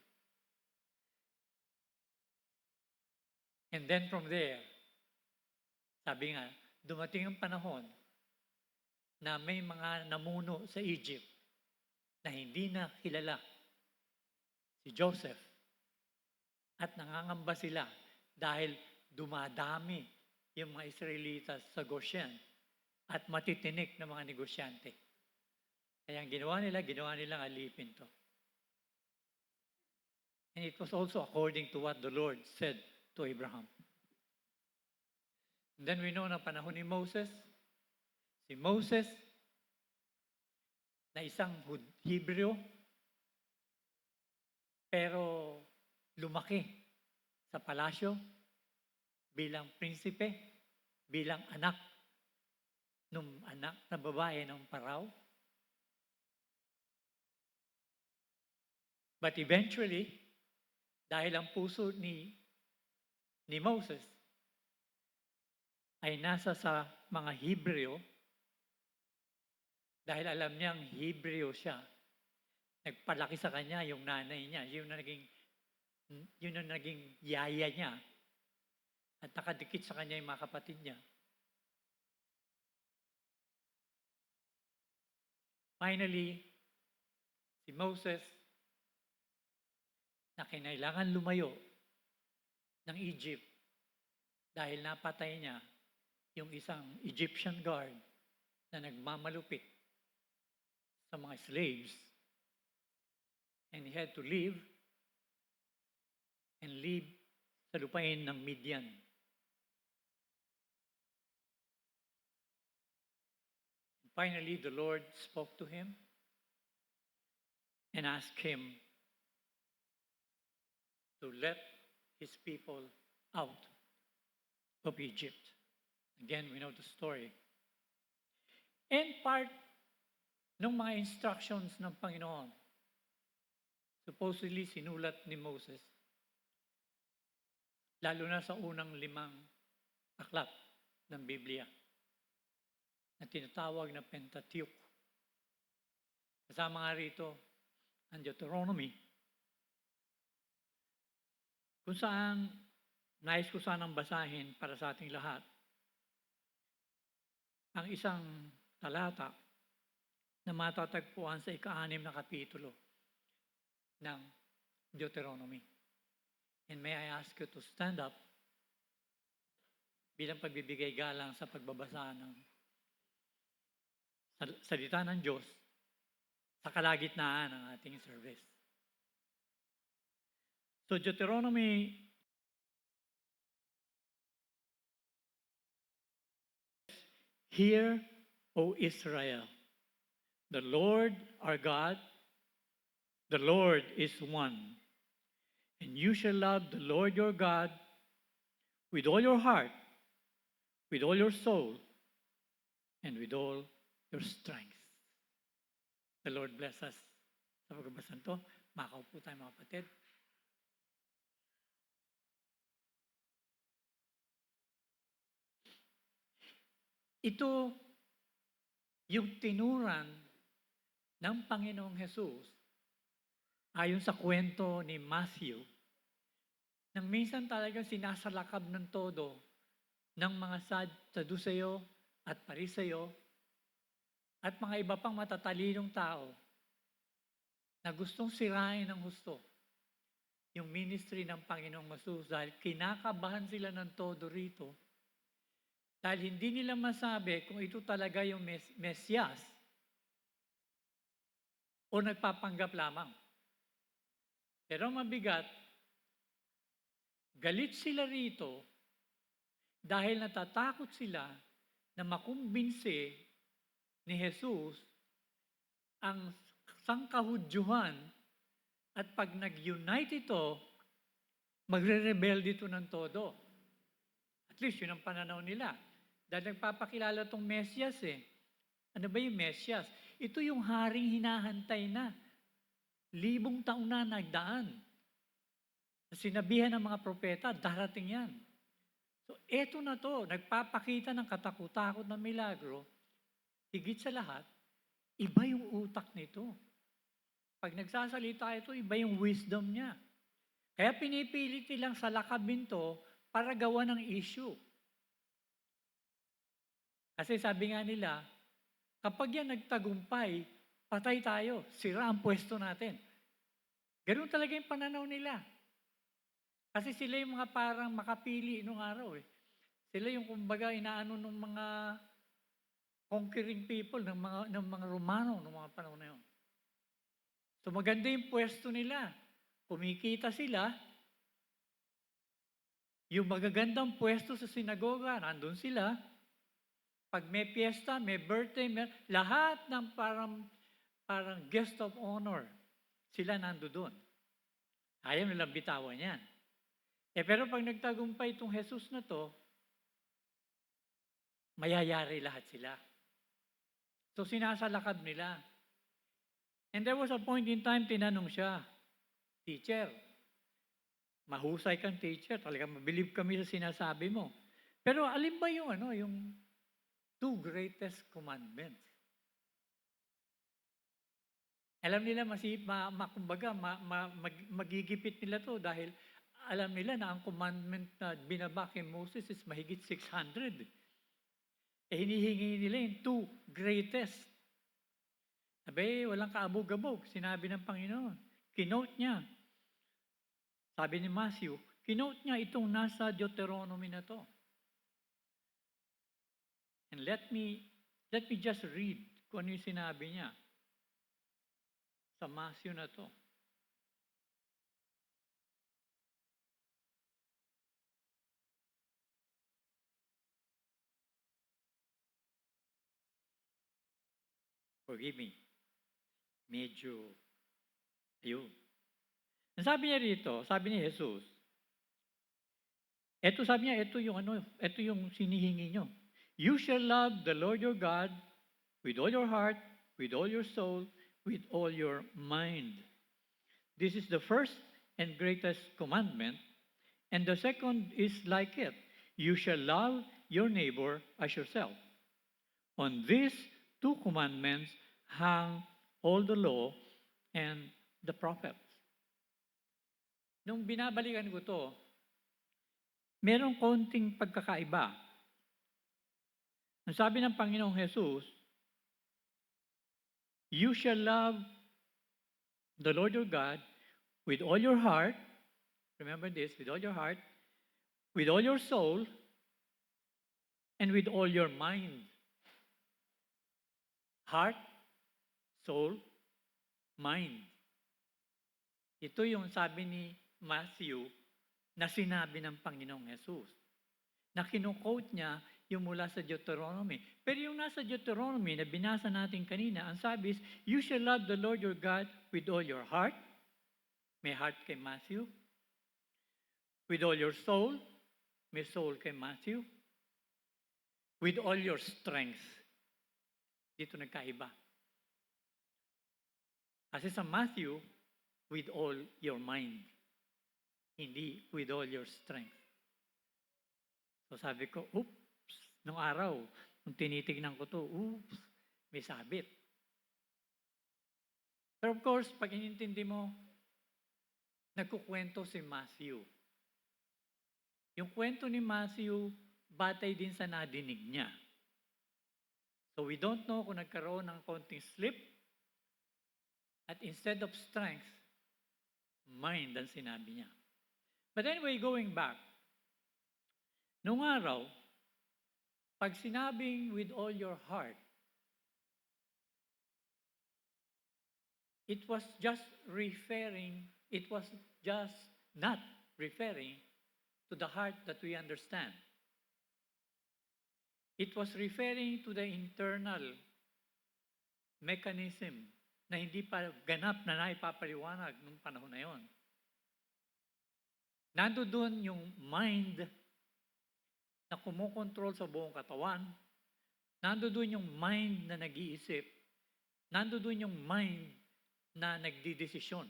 And then from there, sabi nga, dumating ang panahon na may mga namuno sa Egypt na hindi na kilala si Joseph at nangangamba sila dahil dumadami yung mga Israelitas sa Goshen at matitinik na mga negosyante. Kaya ang ginawa nilang alipin to. And it was also according to what the Lord said to Abraham. And then we know na panahon ni Moses, si Moses na isang Hebreo, pero lumaki sa palasyo bilang prinsipe, bilang anak na babae ng Parao. But eventually, dahil ang puso ni Moses ay nasa sa mga Hebreo, dahil alam niyang Hebreo siya, nagpalaki sa kanya yung nanay niya, yun ang naging yaya niya, at nakadikit sa kanya yung mga kapatid niya. Finally, si Moses, na kinailangan lumayo ng Egypt dahil napatay niya yung isang Egyptian guard na nagmamalupit sa mga slaves, and he had to leave sa lupain ng Midian. Finally, the Lord spoke to him and asked him to let his people out of Egypt. Again, we know the story. And part ng mga instructions ng Panginoon, supposedly sinulat ni Moses, lalo na sa unang 5 aklat ng Biblia, na tinatawag na Pentateuch. Kasama nga rito ang Deuteronomy, kung saan nais ko sanang basahin para sa ating lahat ang isang talata na matatagpuan sa ika-6 na kapitulo ng Deuteronomy. And may I ask you to stand up bilang pagbibigay galang sa pagbabasa ng salita ng Diyos sa kalagitnaan ng ating service. So Deuteronomy, "Hear, O Israel, the Lord our God, the Lord is one. And you shall love the Lord your God with all your heart, with all your soul, and with all your strength." The Lord bless us sa pagbabasa nito. Makaupo tayo mga kapatid. Ito yung tinuran ng Panginoong Jesus ayon sa kwento ni Matthew, nang minsan talaga sinasalakab ng todo ng mga Saduseo at Pariseo at mga iba pang matatalinong tao na gustong sirain ng husto yung ministry ng Panginoong Jesus dahil kinakabahan sila ng todo rito dahil hindi nila masabi kung ito talaga yung Mesyas o nagpapanggap lamang. Pero mabigat, galit sila rito dahil natatakot sila na makumbinsi ni Jesus ang sangkahudyuhan at pag nag-unite ito, magre-rebel dito ng todo. At least yun ang pananaw nila. Dahil nagpapakilala itong Mesyas eh. Ano ba yung Mesyas? Ito yung haring hinahantay na. 1,000 taon na nagdaan. Sinabihan ng mga propeta, darating yan. So eto na to, nagpapakita ng katakot-takot na milagro. Higit sa lahat, iba yung utak nito. Pag nagsasalita ito, iba yung wisdom niya. Kaya pinipilit nilang salakabin to para gawa ng issue. Kasi sabi nga nila, kapag yan nagtagumpay, patay tayo, sira ang pwesto natin. Ganun talaga yung pananaw nila. Kasi sila yung mga parang makapili nung araw eh. Sila yung kumbaga inaano ng mga conquering people, ng mga Romano ng mga panahon na yun. So maganda yung pwesto nila. Kumikita sila. Yung magagandang pwesto sa sinagoga, nandun sila. Pag may piyesta, may birthday, lahat ng parang guest of honor, sila nando doon. Ayaw nilang bitawan yan. Pero pag nagtagumpay itong Jesus na to, mayayari lahat sila. So sinasalakab nila. And there was a point in time, tinanong siya, "Teacher, mahusay kang teacher, talagang mabilib kami sa sinasabi mo. Pero alin ba yung yung 2 greatest commandments?" Alam nila magigipit nila to dahil alam nila na ang commandment na binaba kay Moses is mahigit 600. Hinihingi nila yung 2 greatest. Sabi, walang kaabog-abog, sinabi ng Panginoon. Kinote niya. Sabi ni Matthew, kinote niya itong nasa Deuteronomy na to. And let me just read kung ano yung sinabi niya sa Matthew na to. Forgive me. Ayun. Ang sabi niya rito, sabi ni Jesus, ito yung sinihingi nyo. You shall love the Lord your God with all your heart, with all your soul, with all your mind. This is the first and greatest commandment. And the second is like it. You shall love your neighbor as yourself. On these 2 commandments hang all the law and the prophets. Nung binabalikan ko to, merong konting pagkakaiba. Ang sabi ng Panginoong Jesus, you shall love the Lord your God with all your heart, remember this, with all your heart, with all your soul, and with all your mind. Heart, soul, mind. Ito yung sabi ni Matthew na sinabi ng Panginoong Jesus. Na kinukote niya yung mula sa Deuteronomy. Pero yung nasa Deuteronomy na binasa natin kanina, ang sabi is, you shall love the Lord your God with all your heart. May heart kay Matthew. With all your soul. May soul kay Matthew. With all your strength. Dito nagkaiba. Kasi sa Matthew, with all your mind. Hindi with all your strength. So sabi ko, oops, nung araw, nung tinitignan ko to, oops, may sabit. Pero of course, pag inintindi mo, nagkukwento si Matthew. Yung kwento ni Matthew, batay din sa nadinig niya. So we don't know kung nagkaroon ng konting slip at instead of strength, mind ang sinabi niya. But anyway, going back, nung araw, pag sinabing with all your heart, it was just not referring to the heart that we understand. It was referring to the internal mechanism na hindi pa ganap na naipapaliwanag nung panahon na yon. Nandoon yung mind na kumukontrol sa buong katawan. Nandoon yung mind na nag-iisip. Nandoon yung mind na nagdidesisyon.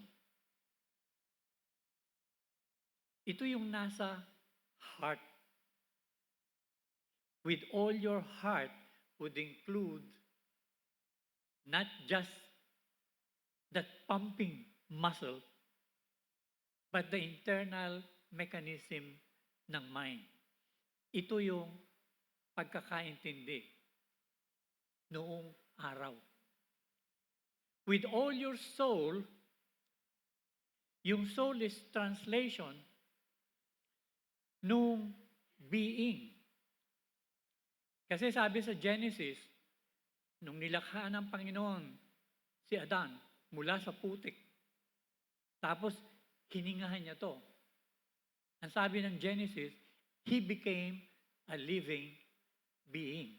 Ito yung nasa heart. With all your heart would include not just that pumping muscle, but the internal mechanism ng mind. Ito yung pagkakaintindi noong araw. With all your soul, yung soul is translation nung being. Kasi sabi sa Genesis, nung nilakha ng Panginoon si Adan mula sa putik, tapos hiningahan niya to. Ang sabi ng Genesis, he became a living being.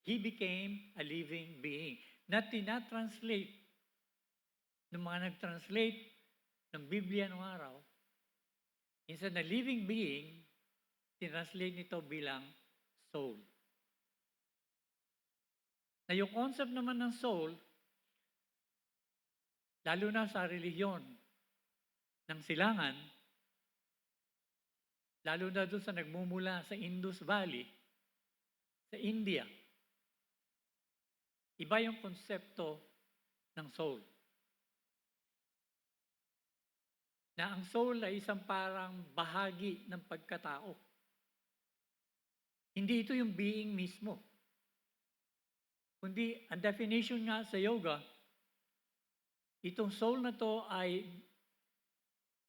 He became a living being. Na tinatranslate ng mga nag-translate ng Biblia noong araw, instead na living being, tinranslate nito bilang soul. Na yung concept naman ng soul, lalo na sa relihiyon ng silangan, lalo na doon sa nagmumula sa Indus Valley, sa India, iba yung konsepto ng soul. Na ang soul ay isang parang bahagi ng pagkatao. Hindi ito yung being mismo. Kundi, ang definition nga sa yoga, itong soul na to ay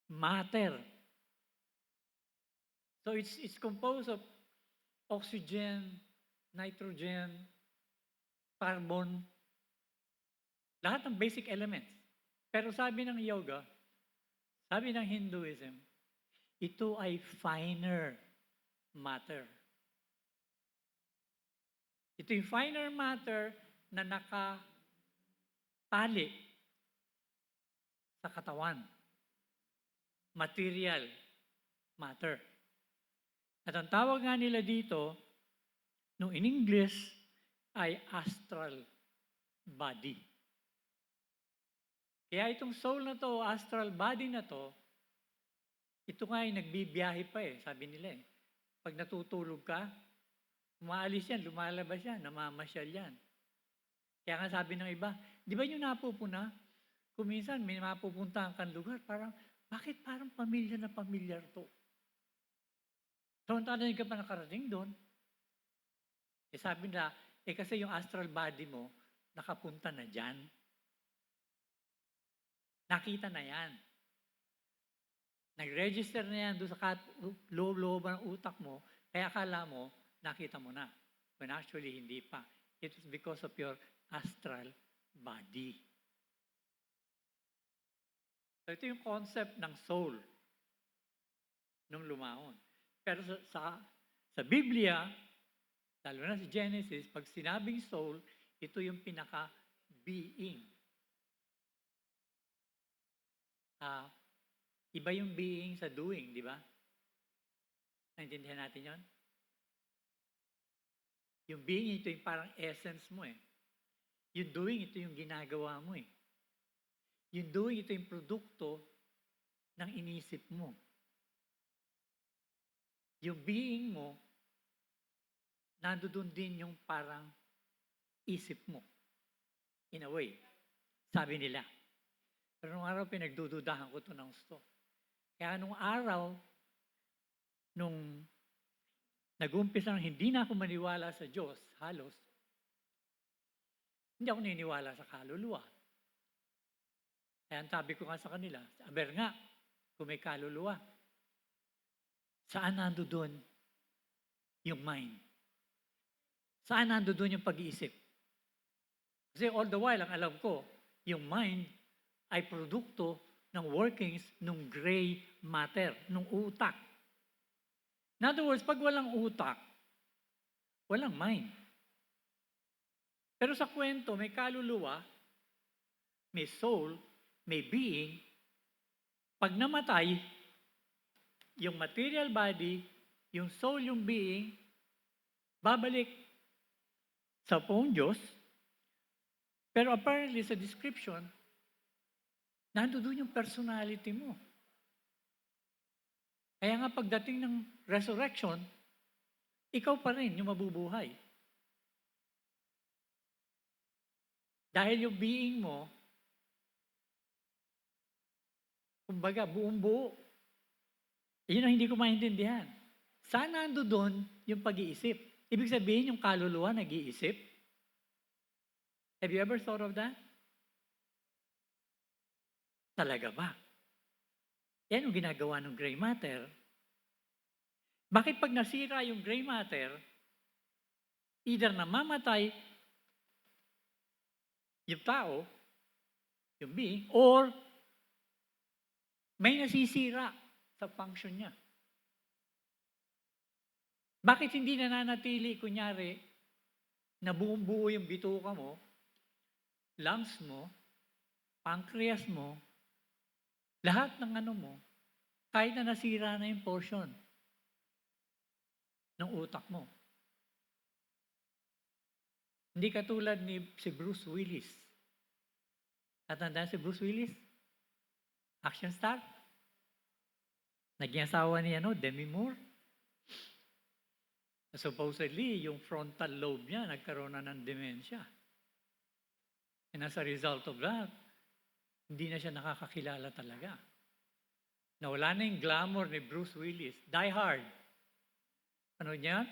matter. So it's composed of oxygen, nitrogen, carbon, lahat ng basic elements. Pero sabi ng yoga, sabi ng Hinduism, ito ay finer matter. Ito yung finer matter na nakatali sa katawan. Material matter. At ang tawag nga nila dito, no in English, ay astral body. Kaya itong soul na to, astral body na to, ito nga ay nagbibiyahe pa sabi nila Pag natutulog ka, umaalis yan, lumalabas yan, namamasyal yan. Kaya nga sabi ng iba, di ba yung napupuna? Kung minsan may mapupuntahan kang lugar, bakit parang pamilya na pamilyar to? So, hindi ka pa nakarating doon. Sabi na, kasi yung astral body mo, nakapunta na dyan. Nakita na yan. Nag-register na yan doon sa loob-loob ng utak mo, kaya akala mo, nakita mo na. When actually, hindi pa. It is because of your astral body. So ito yung concept ng soul nung lumaon. Pero sa Biblia, lalo na sa Genesis, pag sinabing soul, ito yung pinaka-being. Iba yung being sa doing, di ba? Naintindihan natin yon? Yung being, ito yung parang essence mo eh. Yung doing, ito yung ginagawa mo eh. Yung doing, ito yung produkto ng inisip mo. Yung being mo, nandoon din yung parang isip mo. In a way. Sabi nila. Pero nung araw, pinagdududahan ko ito ng gusto. Kaya nung araw, nung nag-umpisa hindi na ako maniwala sa Diyos, halos, hindi ako naniniwala sa kaluluwa. Kaya ang sabi ko nga sa kanila, aber nga, kung may kaluluwa, saan nando doon yung mind? Saan nando doon yung pag-iisip? Kasi all the while, ang alam ko, yung mind ay produkto ng workings ng gray matter, ng utak. In other words, pag walang utak, walang mind. Pero sa kwento, may kaluluwa, may soul, may being. Pag namatay, yung material body, yung soul, yung being, babalik sa poong Diyos. Pero apparently sa description, nandoon yung personality mo. Kaya nga pagdating ng resurrection, ikaw pa rin yung mabubuhay. Dahil yung being mo, kumbaga, buong buo. Yun ang hindi ko maintindihan. Saan nandoon yung pag-iisip? Ibig sabihin, yung kaluluwa nag-iisip? Have you ever thought of that? Talaga ba? Yan yung ginagawa ng gray matter. Bakit pag nasira yung gray matter, either namamatay yung tao, yung being, or may nasisira sa function niya. Bakit hindi nananatili, kunyari, na buong buo yung bituka mo, lungs mo, pancreas mo, lahat ng ano mo, kahit na nasira na yung portion ng utak mo. Hindi katulad ni si Bruce Willis. Tatandaan si Bruce Willis? Action star? Naging asawa ni Demi Moore. Supposedly, yung frontal lobe niya nagkaroon na ng dementia. And as a result of that, hindi na siya nakakakilala talaga. Nawala na yung glamour ni Bruce Willis. Die Hard. Ano niya?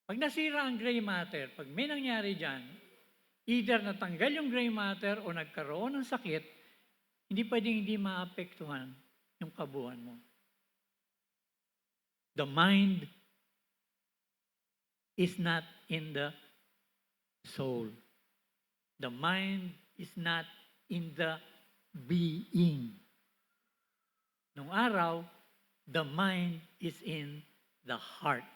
Pag nasira ang gray matter, pag may nangyari dyan, either natanggal yung gray matter o nagkaroon ng sakit, hindi pwedeng hindi maapektuhan yung kabuuan mo. The mind is not in the soul. The mind is not in the being. Nung araw, the mind is in the heart.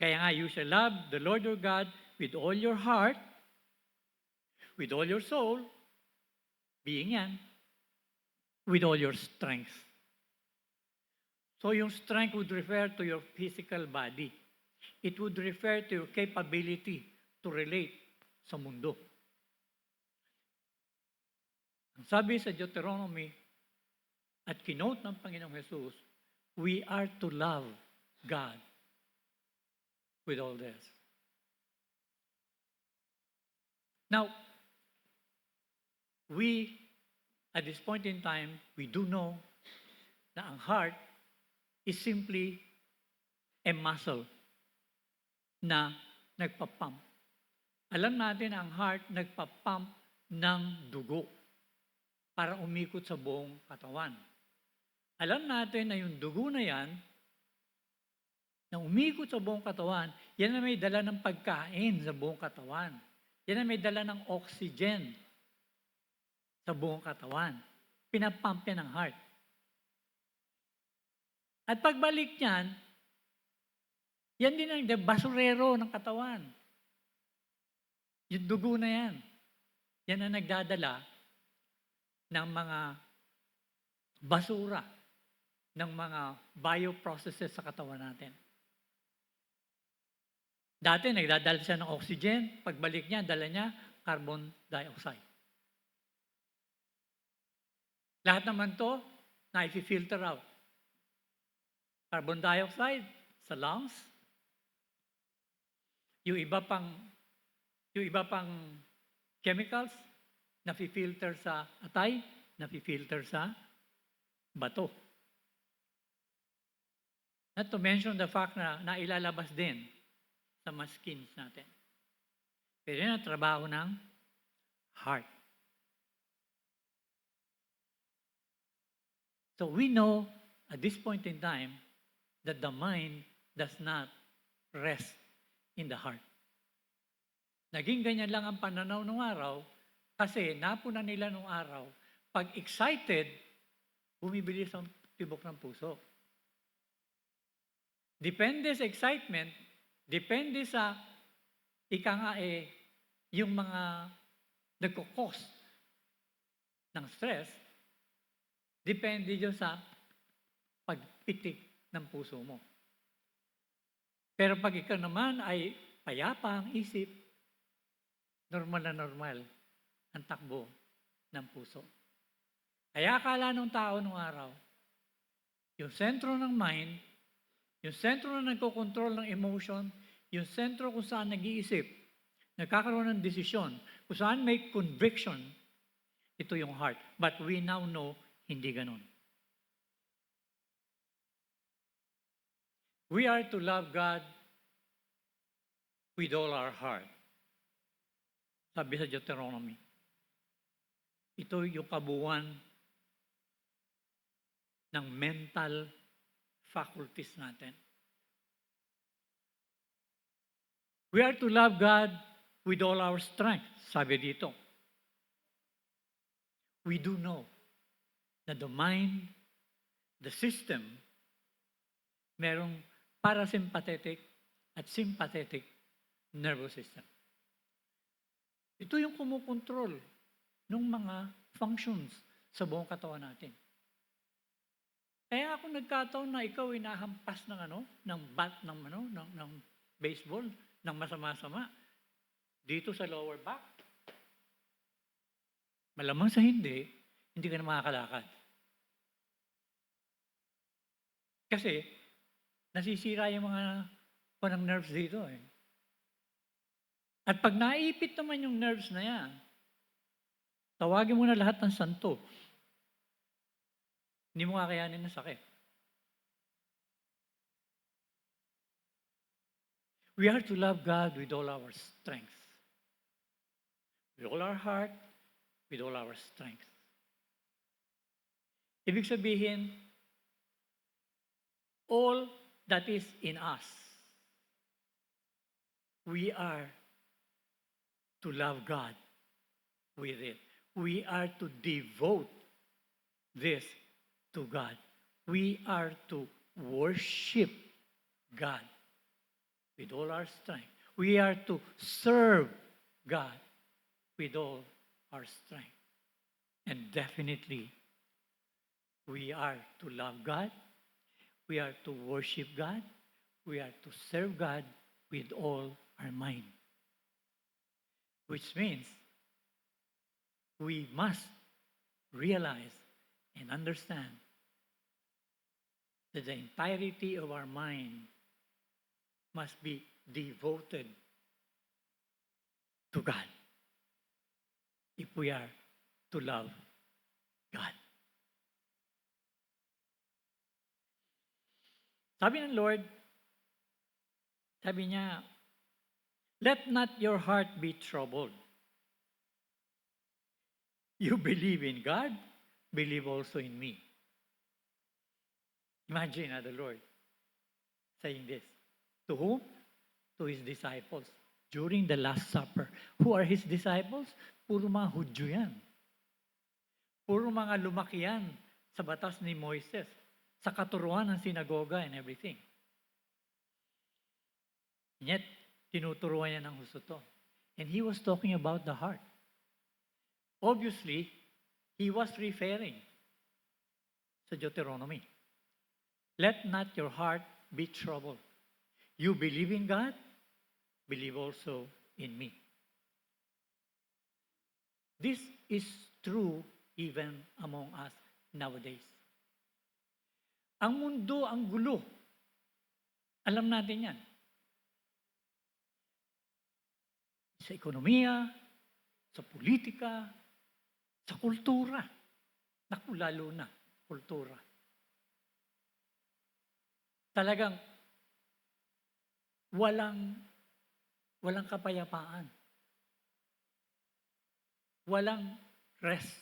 Kaya nga, you shall love the Lord your God with all your heart, with all your soul, being yan, with all your strength. So yung strength would refer to your physical body. It would refer to your capability to relate sa mundo. Ang sabi sa Deuteronomy at kinote ng Panginoong Jesus, we are to love God with all this. Now, we, at this point in time, we do know na ang heart is simply a muscle na nagpapump Alam natin ang heart nagpa-pump ng dugo para umikot sa buong katawan. Alam natin na yung dugo na yan, na umikot sa buong katawan, yan na may dala ng pagkain sa buong katawan. Yan na may dala ng oxygen sa buong katawan. Pinapump yan ng heart. At pagbalik niyan, yan din ang basurero ng katawan. Yung dugo na yan. Yan ang nagdadala ng mga basura, ng mga bioprocesses sa katawan natin. Dati, nagdadala siya ng oxygen. Pagbalik niya, dala niya carbon dioxide. Lahat naman to, na-filter out. Carbon dioxide sa lungs. Yung iba pang chemicals, na-filter sa atay, na-filter sa bato. Not to mention the fact na nailalabas din sa mga skins natin. Pero yun ang trabaho ng heart. So we know at this point in time that the mind does not rest in the heart. Naging ganyan lang ang pananaw nung araw kasi napunan nila nung araw. Pag excited, bumibilis ang tibok ng puso. Depende sa excitement, depende sa yung mga nagkukos ng stress, depende yun sa pagpitik ng puso mo. Pero pag ikaw naman ay payapa ang isip, normal na normal ang takbo ng puso. Kaya akala ng tao nung araw, yung sentro ng mind, yung sentro na nagkocontrol ng emotion, yung sentro kung saan nag-iisip, nagkakaroon ng desisyon, kung saan may conviction, ito yung heart. But we now know, hindi ganun. We are to love God with all our heart. Sabi sa Deuteronomy. Ito yung kabuuan ng mental faculties natin. We are to love God with all our strength, sabi dito. We do know that the mind, the system, merong parasympathetic at sympathetic nervous system. Ito yung kumukontrol ng mga functions sa buong katawan natin. Kaya ako nagkataon na ikaw ay nahampas ng bat ng baseball, ng masama-sama dito sa lower back. Malamang sa hindi ka na makakalakad. Kasi nasisira yung mga panang nerves dito eh. At pag naipit naman yung nerves na yan, tawagin mo na lahat ng santo. Hindi mo kakayanin ng sakit. We are to love God with all our strength. With all our heart, with all our strength. Ibig sabihin, all that is in us, we are to love God with it. We are to devote this to God. We are to worship God with all our strength. We are to serve God with all our strength. And definitely, we are to love God. We are to worship God. We are to serve God with all our mind. Which means we must realize and understand that the entirety of our mind must be devoted to God if we are to love God. Sabi ng Lord, sabi niya, Let not your heart be troubled. You believe in God, believe also in me. Imagine the Lord saying this. To whom? To His disciples. During the Last Supper. Who are His disciples? Puro mga Hudyo yan. Puro mga lumaki yan sa batas ni Moises, sa katuruan ng sinagoga and everything. And yet, tinuturuan niya ng husto to. And He was talking about the heart. Obviously, He was referring sa Deuteronomy. Let not your heart be troubled. You believe in God, believe also in me. This is true even among us nowadays. Ang mundo, ang gulo. Alam natin yan. Sa ekonomiya, sa politika, sa kultura. Naku, lalo na, kultura. Talagang walang kapayapaan. Walang rest.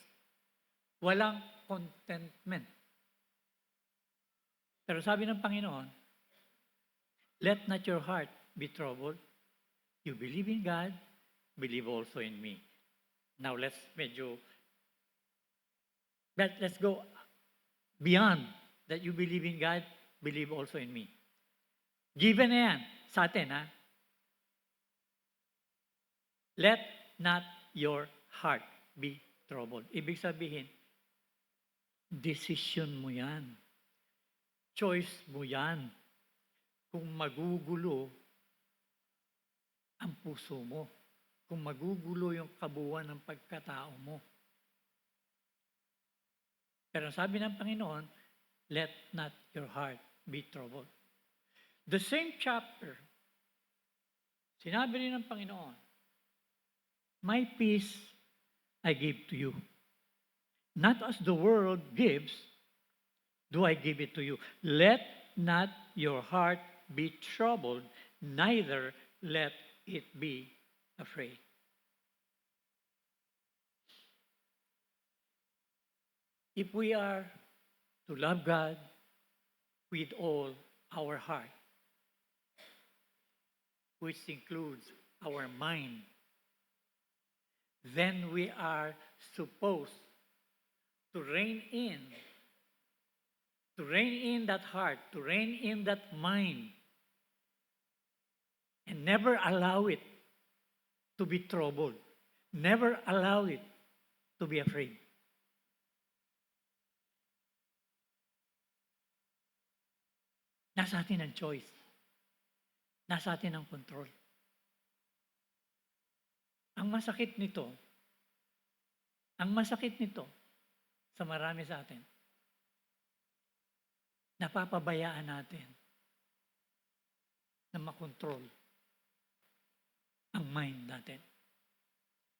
Walang contentment. Pero sabi ng Panginoon, let not your heart be troubled. You believe in God, believe also in me. Now let's go beyond that you believe in God, believe also in me. Given na yan sa atin, ha? Let not your heart be troubled. Ibig sabihin, decision mo yan. Choice mo yan. Kung magugulo ang puso mo. Kung magugulo yung kabuuan ng pagkatao mo. Pero sabi ng Panginoon, let not your heart be troubled. The same chapter, sinabi rin ng Panginoon, my peace I give to you. Not as the world gives, do I give it to you. Let not your heart be troubled, neither let it be afraid. If we are to love God with all our heart, which includes our mind, then we are supposed to rein in that heart, to rein in that mind, and never allow it to be troubled, never allow it to be afraid. Nasa atin ang choice. Nasa atin ang control. Ang masakit nito sa marami sa atin, napapabayaan natin na makontrol ang mind natin.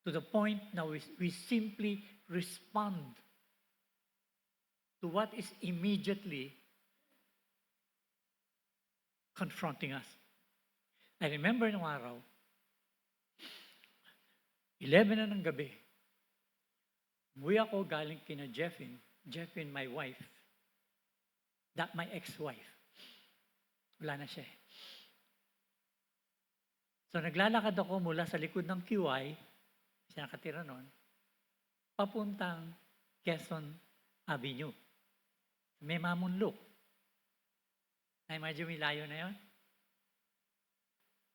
To the point na we simply respond to what is immediately confronting us. I remember nung araw, 11 na ng gabi, umuwi ako galing kina Jeffin, my wife, my ex-wife. Wala na siya. So naglalakad ako mula sa likod ng QI, siya nakatira noon, papuntang Quezon Avenue. May Mamunlok. Na-imagine may layo na yun?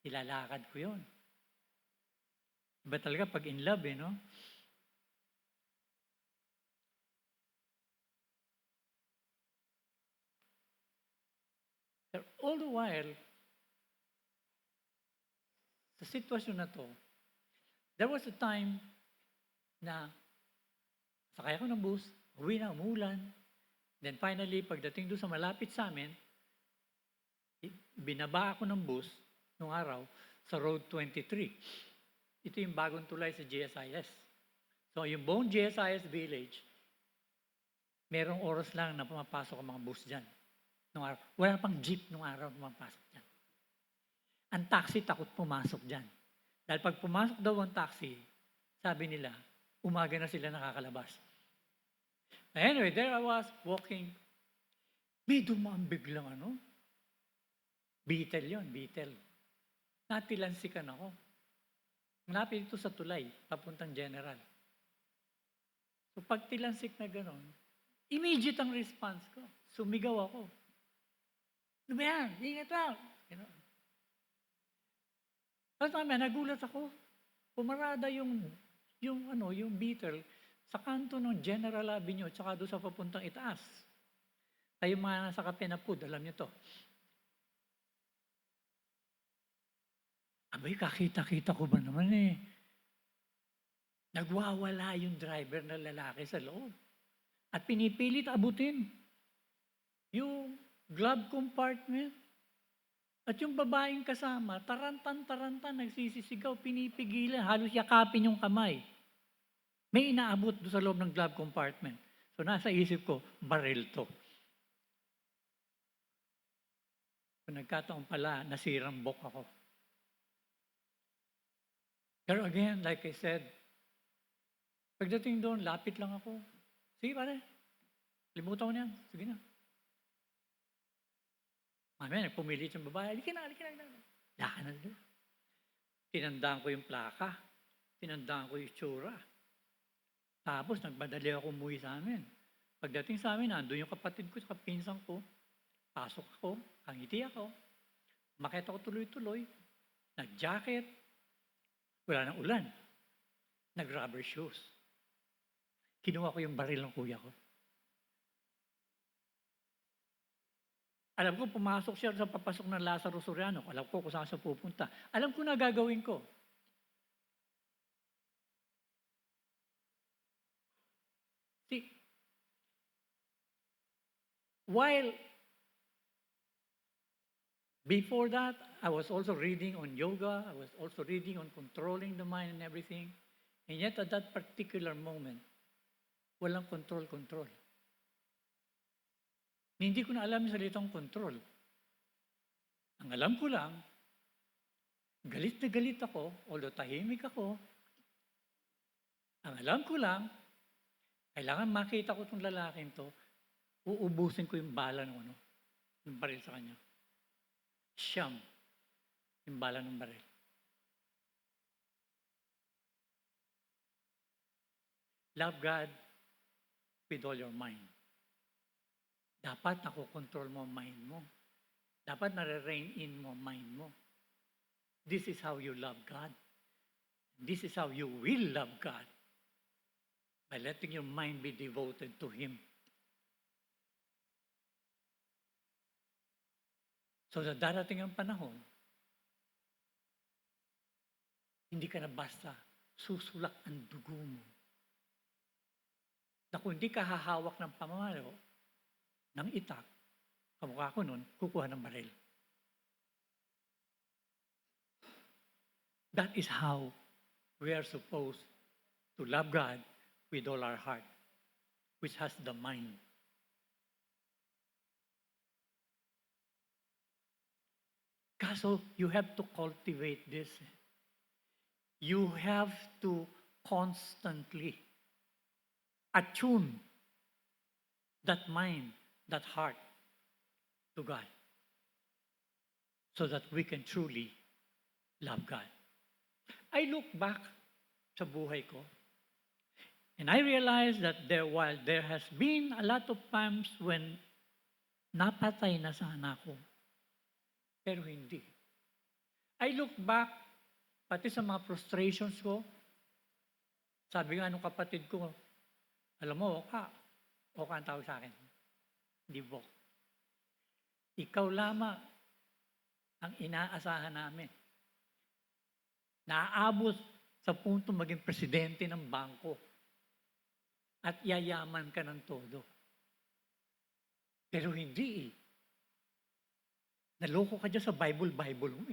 Ilalakad ko yun. Iba talaga pag in love, no? But all the while, sa sitwasyon na to, there was a time na sakay ako ng bus, uwi na, umulan. Then finally, pagdating doon sa malapit sa amin, binaba ako ng bus nung araw sa Road 23. Ito yung bagong tulay sa GSIS. So yung buong GSIS village, merong oras lang na pumapasok ang mga bus dyan. Nung araw. Wala pang jeep nung araw pumapasok dyan. Ang taxi takot pumasok dyan. Dahil pag pumasok daw ang taxi, sabi nila, umaga na sila nakakalabas. Anyway, there I was walking. May dumaan biglang Beetle yon, Beetle. Natilansikan ako. Malapit ito sa tulay, papuntang General. So pag tilansik na gano'n, immediate ang response ko. Sumigaw ako. Ano ba yan? Ingat lang! Tapos namin, nagulat ako. Pumarada yung Beetle sa kanto ng General Avenue tsaka doon sa papuntang itaas. Tayo mga nasa Kapenapud, alam niyo to. Abay, kakita-kita ko ba naman Nagwawala yung driver na lalaki sa loob. At pinipilit abutin yung glove compartment. At yung babaeng kasama, tarantan, nagsisisigaw, pinipigilan, halos yakapin yung kamay. May inaabot doon sa loob ng glove compartment. So nasa isip ko, baril to. Kung nagkataon pala, nasirang bok ako. Pero again, like I said, pagdating doon, lapit lang ako. Sige pare, limutan ko na yan. Sige na. Mamaya, nagpumilit yung babae. Halika na. Laka na doon. Tinandaan ko yung plaka. Tinandaan ko yung tsura. Tapos, nagmadali ako umuwi sa amin. Pagdating sa amin, nandun yung kapatid ko, sa pinsan ko. Pasok ako, kangiti ako. Makita ko tuloy-tuloy. Nag-jacket. Wala nang ulan. Nag-rubber shoes. Kinuha ko yung baril ng kuya ko. Alam ko, pumasok siya sa papasok ng Lazaro Soriano. Alam ko kung saan siya pupunta. Alam ko na gagawin ko. See, while before that, I was also reading on yoga. I was also reading on controlling the mind and everything. And yet at that particular moment, walang control. Hindi ko na alam yung salitang control. Ang alam ko lang, galit na galit ako, although tahimik ako. Ang alam ko lang, kailangan makita ko itong lalaking to, uubusin ko yung bala ng baril sa kanya. Siyam, yung bala ng baril. Love God with all your mind. Dapat nakokontrol mo ang mind mo. Dapat nare-rein in mo ang mind mo. This is how you love God. This is how you will love God. By letting your mind be devoted to Him. So sa darating ang panahon, hindi ka na basta susulak ang dugo mo. Na kung hindi ka hahawak ng pamalo, ng itak, kamukha ko nun, kukuha ng baril. That is how we are supposed to love God with all our heart, which has the mind. Kaso, you have to cultivate this. You have to constantly attune that mind, that heart to God so that we can truly love God. I look back sa buhay ko and I realize that while there has been a lot of times when napatay na sana ako, pero hindi. I look back pati sa mga frustrations ko. Sabi nga nung kapatid ko, alam mo, Oka ang tawag sa akin. Di Bok. Ikaw lamang ang inaasahan namin. Naaabot sa punto maging presidente ng bangko at yayaman ka ng todo. Pero hindi Naloko ka dyan sa Bible mo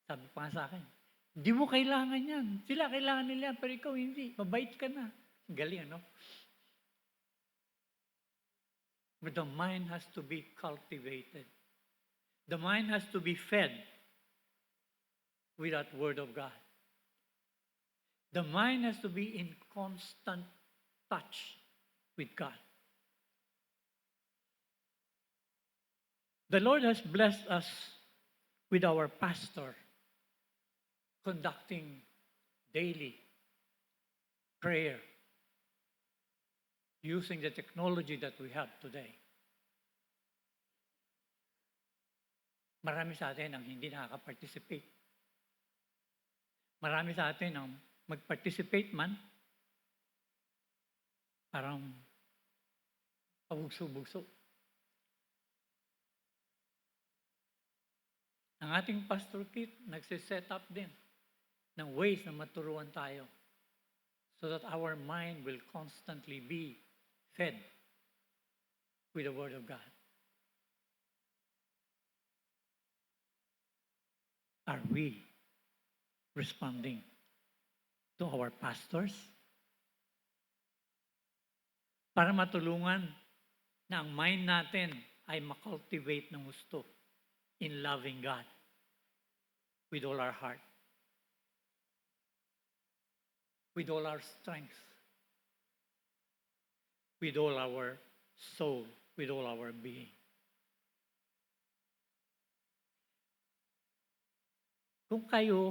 Sabi pa nga sa akin, hindi mo kailangan yan. Sila kailangan nila, pero ikaw hindi. Mabait ka na. Galing, But the mind has to be cultivated. The mind has to be fed. with that Word of God. The mind has to be in constant touch with God. The Lord has blessed us with our pastor conducting daily prayer using the technology that we have today. Marami sa atin ang hindi nakaka-participate. Marami sa atin ang mag-participate man, parang pabugso-bugso. Ang ating pastor kit, nagsiset up din ng ways na maturuan tayo so that our mind will constantly be fed with the Word of God. Are we responding to our pastors? Para matulungan na ang mind natin ay makultivate ng gusto in loving God with all our heart, with all our strength, with all our soul, with all our being. Kung kayo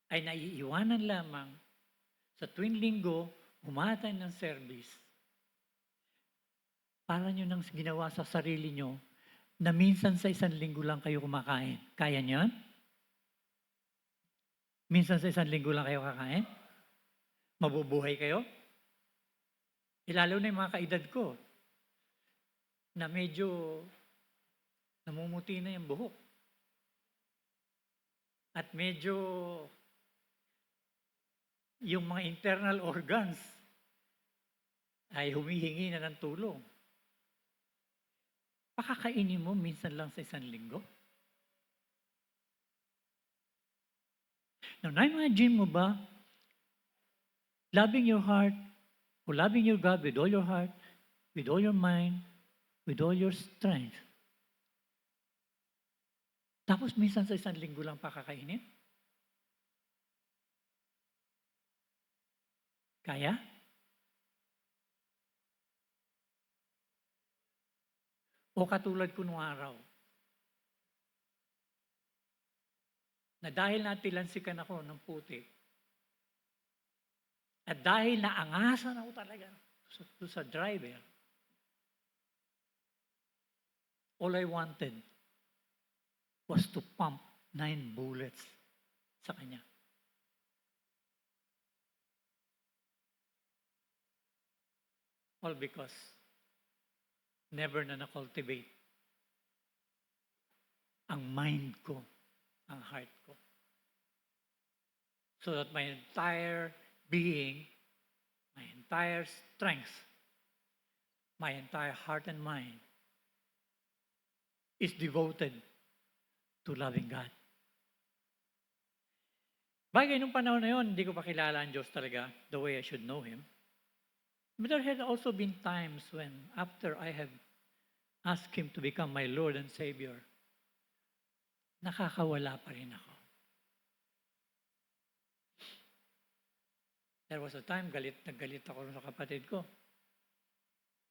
ay naiiwanan lamang sa tuwing linggo, umatay ng service, para nyo nang ginawa sa sarili nyo na minsan sa isang linggo lang kayo kumakain. Kaya nyo? Minsan sa isang linggo lang kayo kakain? Mabubuhay kayo? Lalo na yung mga kaedad ko na medyo namumuti na yung buhok. At medyo yung mga internal organs ay humihingi na ng tulong. Pakakainin mo minsan lang sa isang linggo? Now, na-imagine mo ba loving your heart or loving your God with all your heart, with all your mind, with all your strength? Tapos minsan sa isang linggo lang pakakainin? Kaya? O katulad ko nung araw, na dahil natilansikan ako ng puti, at dahil naangasan ako talaga sa driver, all I wanted was to pump 9 bullets sa kanya. All because never na na-cultivate ang mind ko, ang heart ko. So that my entire being, my entire strength, my entire heart and mind is devoted to loving God. Bagay nung panahon na yun, hindi ko pa kilala ang Diyos talaga the way I should know Him. But there had also been times when after I have asked Him to become my Lord and Savior, nakakawala pa rin ako. There was a time, naggalit ako sa kapatid ko.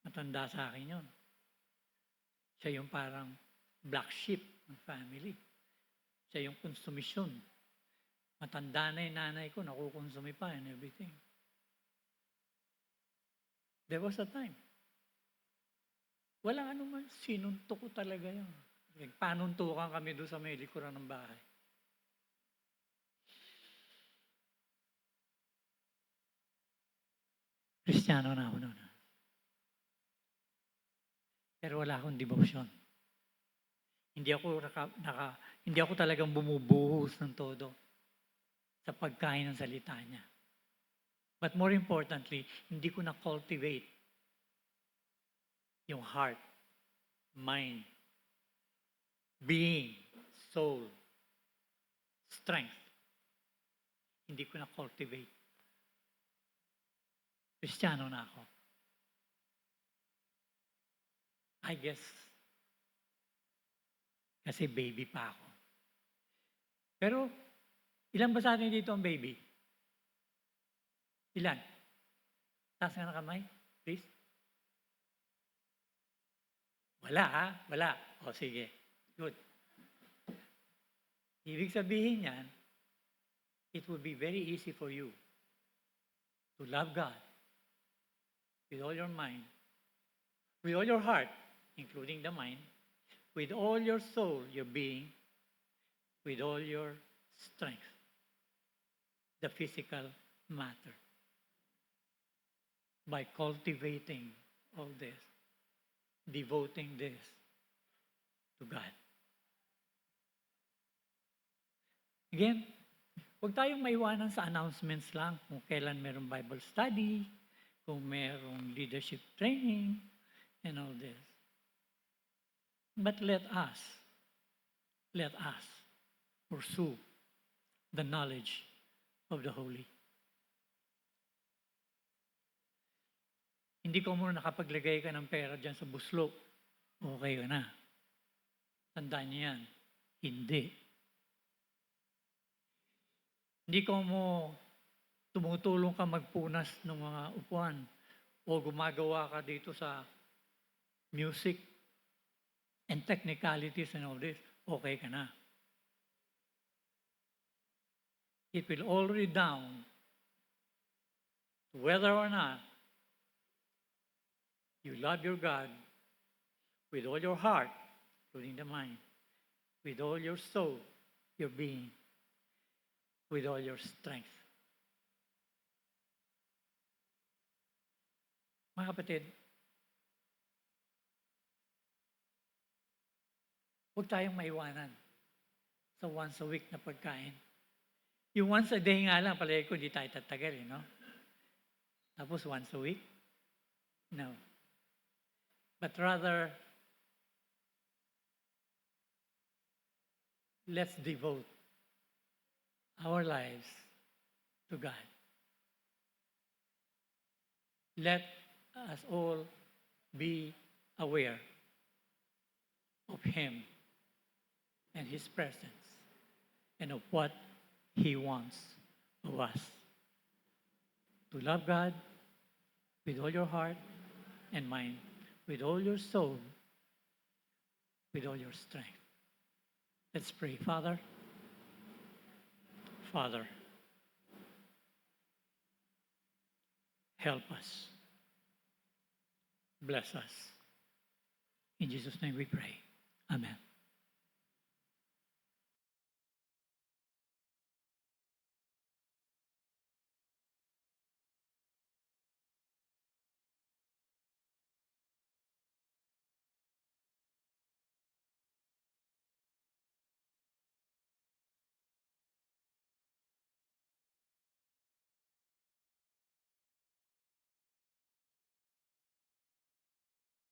Matanda sa akin yun. Siya yung parang black sheep ng family. Siya yung konsumisyon. Matanda na yung nanay ko, nakukonsumi pa and everything. There was a time. Walang anuman, sinuntok ko talaga yun. Panuntukan kami doon sa may likuran ng bahay. Kristiyano na ako noon. Pero wala akong devotion. Hindi ako talagang bumubuhos ng todo sa pagkain ng salita niya. But more importantly, hindi ko na-cultivate yung heart, mind, being, soul, strength. Hindi ko na-cultivate. Kristiyano na ako. I guess, kasi baby pa ako. Pero Ilan ba sa atin dito ang baby? Ilan? Taas nga ng kamay, please. Wala ha? Wala. O sige. Good. Ibig sabihin yan, it will be very easy for you to love God with all your mind, with all your heart, including the mind, with all your soul, your being, with all your strength, the physical matter, by cultivating all this, devoting this to God. Again, huwag tayong maiwanan sa announcements lang kung kailan merong Bible study, kung merong leadership training, and all this. But let us pursue the knowledge of the Holy. Hindi ko muna nakapaglagay ka ng pera dyan sa buslo, okay ka na. Tandaan niyo yan. Hindi. Hindi ko mo tumutulong ka magpunas ng mga upuan o gumagawa ka dito sa music and technicalities and all this, okay ka na. It will all redound to whether or not you love your God with all your heart, including the mind, with all your soul, your being, with all your strength. Mga kapatid, huwag tayong maiwanan sa once a week na pagkain. Yung once a day nga lang, palagi ko hindi tayo tatagal, no? Tapos once a week? No. But rather, let's devote our lives to God. Let us all be aware of Him and His presence and of what He wants of us. To love God with all your heart and mind, with all your soul, with all your strength. Let's pray. Father, help us. Bless us. In Jesus' name we pray. Amen.